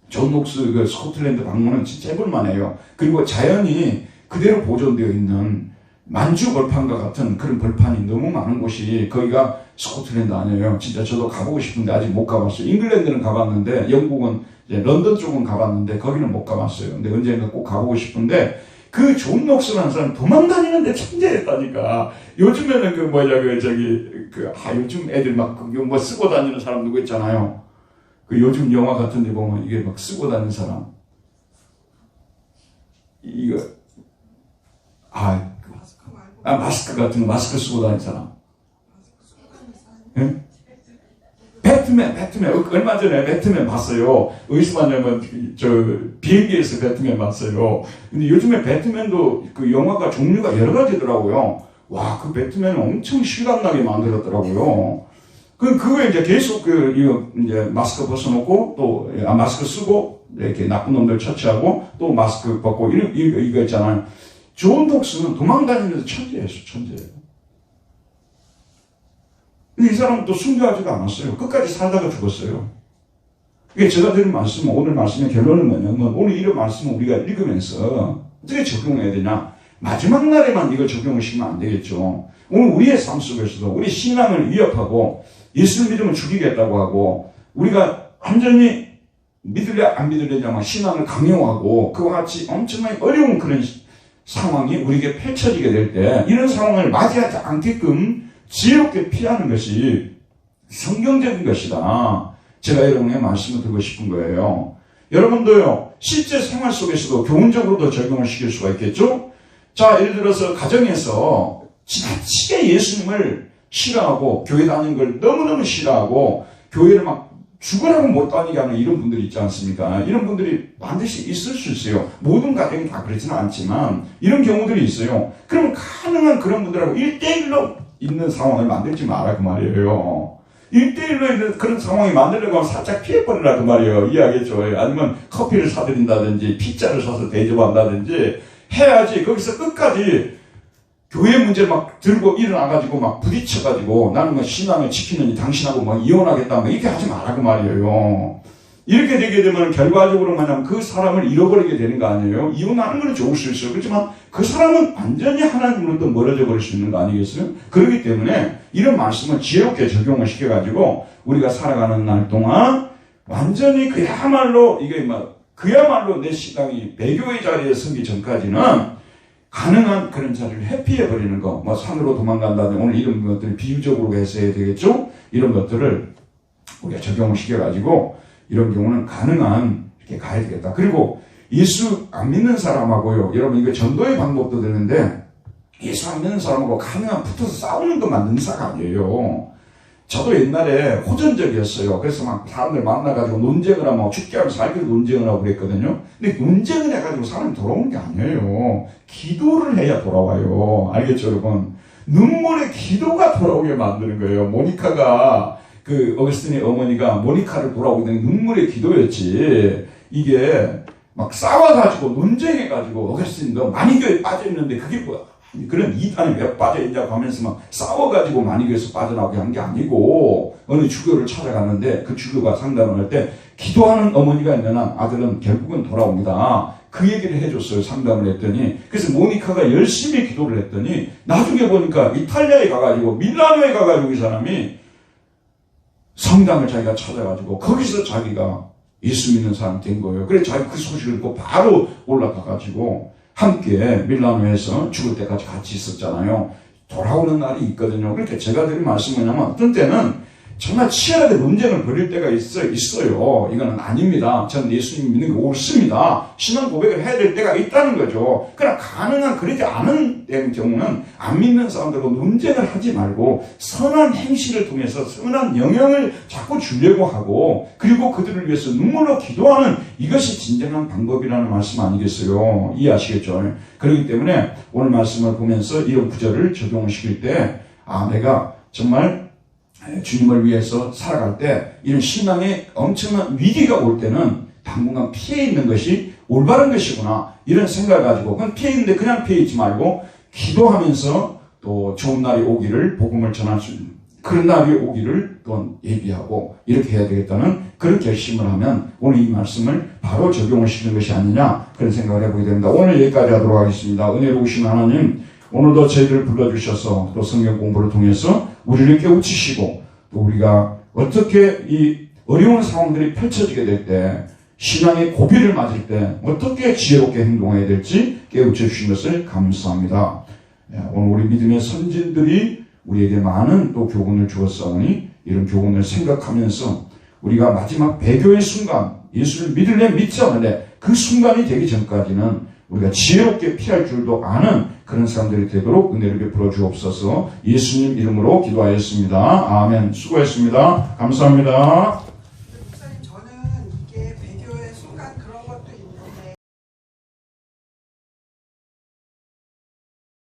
존 녹스 그 스코틀랜드 방문은 진짜 해볼만해요. 그리고 자연이 그대로 보존되어 있는 만주 벌판과 같은 그런 벌판이 너무 많은 곳이 거기가 스코틀랜드 아니에요. 진짜 저도 가보고 싶은데 아직 못 가봤어요. 잉글랜드는 가봤는데 영국은 이제 런던 쪽은 가봤는데 거기는 못 가봤어요. 근데 언젠가 꼭 가보고 싶은데 그 존 녹슨한 사람 도망다니는데 천재였다니까. 요즘에는 요즘 애들 막 뭐 쓰고 다니는 사람 누구 있잖아요. 그 요즘 영화 같은 데 보면 이게 막 쓰고 다니는 사람. 이거 마스크 같은 거 마스크 쓰고 다니는 사람. 예? 배트맨 얼마 전에 배트맨 봤어요. 어디서 봤냐면 비행기에서 배트맨 봤어요. 근데 요즘에 배트맨도 그 영화가 종류가 여러 가지더라고요. 와, 그 배트맨은 엄청 실감나게 만들었더라고요. 그거에 이제 계속 이제 마스크 벗어놓고 또 마스크 쓰고 이렇게 나쁜 놈들 처치하고 또 마스크 벗고 이거 있잖아요. 존 독스는 도망다니면서 천재예요. 근데 이 사람은 또 순교하지도 않았어요. 끝까지 살다가 죽었어요. 이게 제가 드린 말씀은, 오늘 말씀의 결론은 뭐냐면, 오늘 이런 말씀을 우리가 읽으면서 어떻게 적용해야 되냐? 마지막 날에만 이걸 적용하시면 안 되겠죠. 오늘 우리의 삶 속에서도 우리 신앙을 위협하고 예수를 믿으면 죽이겠다고 하고 우리가 완전히 믿을래 안 믿을래냐만 신앙을 강요하고 그와 같이 엄청나게 어려운 그런 상황이 우리에게 펼쳐지게 될 때 이런 상황을 맞이하지 않게끔 지혜롭게 피하는 것이 성경적인 것이다. 제가 여러분의 말씀을 드리고 싶은 거예요. 여러분도요, 실제 생활 속에서도 교훈적으로도 적용을 시킬 수가 있겠죠? 자, 예를 들어서 가정에서 지나치게 예수님을 싫어하고 교회 다니는 걸 너무너무 싫어하고 교회를 막 죽으라고 못 다니게 하는 이런 분들이 있지 않습니까? 이런 분들이 반드시 있을 수 있어요. 모든 가정이 다 그렇지는 않지만 이런 경우들이 있어요. 그러면 가능한 그런 분들하고 1대1로 있는 상황을 만들지 마라 그 말이에요. 1대1로 있는 그런 상황이 만들려고 하면 살짝 피해버리라 그 말이에요. 이해하겠죠? 아니면 커피를 사드린다든지 피자를 사서 대접한다든지 해야지. 거기서 끝까지 교회 문제 막 들고 일어나가지고 막 부딪혀가지고 나는 뭐 신앙을 지키느니 당신하고 막 이혼하겠다 뭐 이렇게 하지 마라 그 말이에요. 이렇게 되게 되면 결과적으로 뭐냐면 그 사람을 잃어버리게 되는 거 아니에요? 이혼하는 건 좋을 수 있어요. 그렇지만 그 사람은 완전히 하나님으로부터 멀어져 버릴 수 있는 거 아니겠어요? 그렇기 때문에 이런 말씀을 지혜롭게 적용을 시켜가지고 우리가 살아가는 날 동안 완전히 그야말로 이게 막 그야말로 내 신앙이 배교의 자리에 서기 전까지는 가능한 그런 자리를 회피해버리는 거, 뭐 산으로 도망간다든지 오늘 이런 것들을 비유적으로 해서 해야 되겠죠? 이런 것들을 우리가 적용을 시켜가지고 이런 경우는 가능한 이렇게 가야 되겠다. 그리고 예수 안 믿는 사람하고요. 여러분 이거 전도의 방법도 되는데 예수 안 믿는 사람하고 가능한 붙어서 싸우는 것만 능사가 아니에요. 저도 옛날에 호전적이었어요. 그래서 막 사람들 만나가지고 논쟁을 하고 죽게 하면서 살기로 논쟁을 하고 그랬거든요. 근데 논쟁을 해가지고 사람이 돌아오는 게 아니에요. 기도를 해야 돌아와요. 알겠죠, 여러분? 눈물의 기도가 돌아오게 만드는 거예요. 모니카가 그 어거스틴의 어머니가 모니카를 돌아오게 된 눈물의 기도였지. 이게 막 싸워가지고 논쟁해가지고 어거스틴도 마니교에 빠져있는데 그게 뭐야? 그런 이단에 왜 빠져있냐고 하면서 막 싸워가지고 마니교에서 빠져나오게 한 게 아니고 어느 주교를 찾아갔는데 그 주교가 상담을 할 때 기도하는 어머니가 있는 한 아들은 결국은 돌아옵니다. 그 얘기를 해줬어요. 상담을 했더니. 그래서 모니카가 열심히 기도를 했더니 나중에 보니까 이탈리아에 가가지고 밀라노에 가가지고 이 사람이 성당을 자기가 찾아가지고 거기서 자기가 예수 믿는 사람 된 거예요. 그래서 자기 그 소식을 듣고 바로 올라가가지고 함께 밀라노에서 죽을 때까지 같이 있었잖아요. 돌아오는 날이 있거든요. 그러니까 제가 드린 말씀은 뭐냐면 어떤 때는 정말 치열하게 논쟁을 벌일 때가 있어요. 이거는 아닙니다. 저는 예수님 믿는 게 옳습니다. 신앙 고백을 해야 될 때가 있다는 거죠. 그러나 가능한 그러지 않은 경우는 안 믿는 사람들과 논쟁을 하지 말고 선한 행실을 통해서 선한 영향을 자꾸 주려고 하고 그리고 그들을 위해서 눈물로 기도하는 이것이 진정한 방법이라는 말씀 아니겠어요? 이해하시겠죠? 그렇기 때문에 오늘 말씀을 보면서 이런 구절을 적용을 시킬 때 내가 정말 주님을 위해서 살아갈 때 이런 신앙에 엄청난 위기가 올 때는 당분간 피해 있는 것이 올바른 것이구나 이런 생각을 가지고 그냥 피해 있는데 그냥 피해 있지 말고 기도하면서 또 좋은 날이 오기를 복음을 전할 수 있는 그런 날이 오기를 또 예비하고 이렇게 해야 되겠다는 그런 결심을 하면 오늘 이 말씀을 바로 적용을 시키는 것이 아니냐 그런 생각을 해보게 됩니다. 오늘 여기까지 하도록 하겠습니다. 은혜로우신 하나님 오늘도 저희들을 불러주셔서 또 성경 공부를 통해서 우리를 깨우치시고 또 우리가 어떻게 이 어려운 상황들이 펼쳐지게 될 때 신앙의 고비를 맞을 때 어떻게 지혜롭게 행동해야 될지 깨우쳐 주신 것을 감사합니다. 오늘 우리 믿음의 선진들이 우리에게 많은 또 교훈을 주었사오니 이런 교훈을 생각하면서 우리가 마지막 배교의 순간 예수를 믿을래 믿지 않을래 그 순간이 되기 전까지는 우리가 지혜롭게 피할 줄도 아는 그런 사람들이 되도록 은혜를 베풀어 주옵소서. 예수님 이름으로 기도하였습니다. 아멘. 수고했습니다. 감사합니다.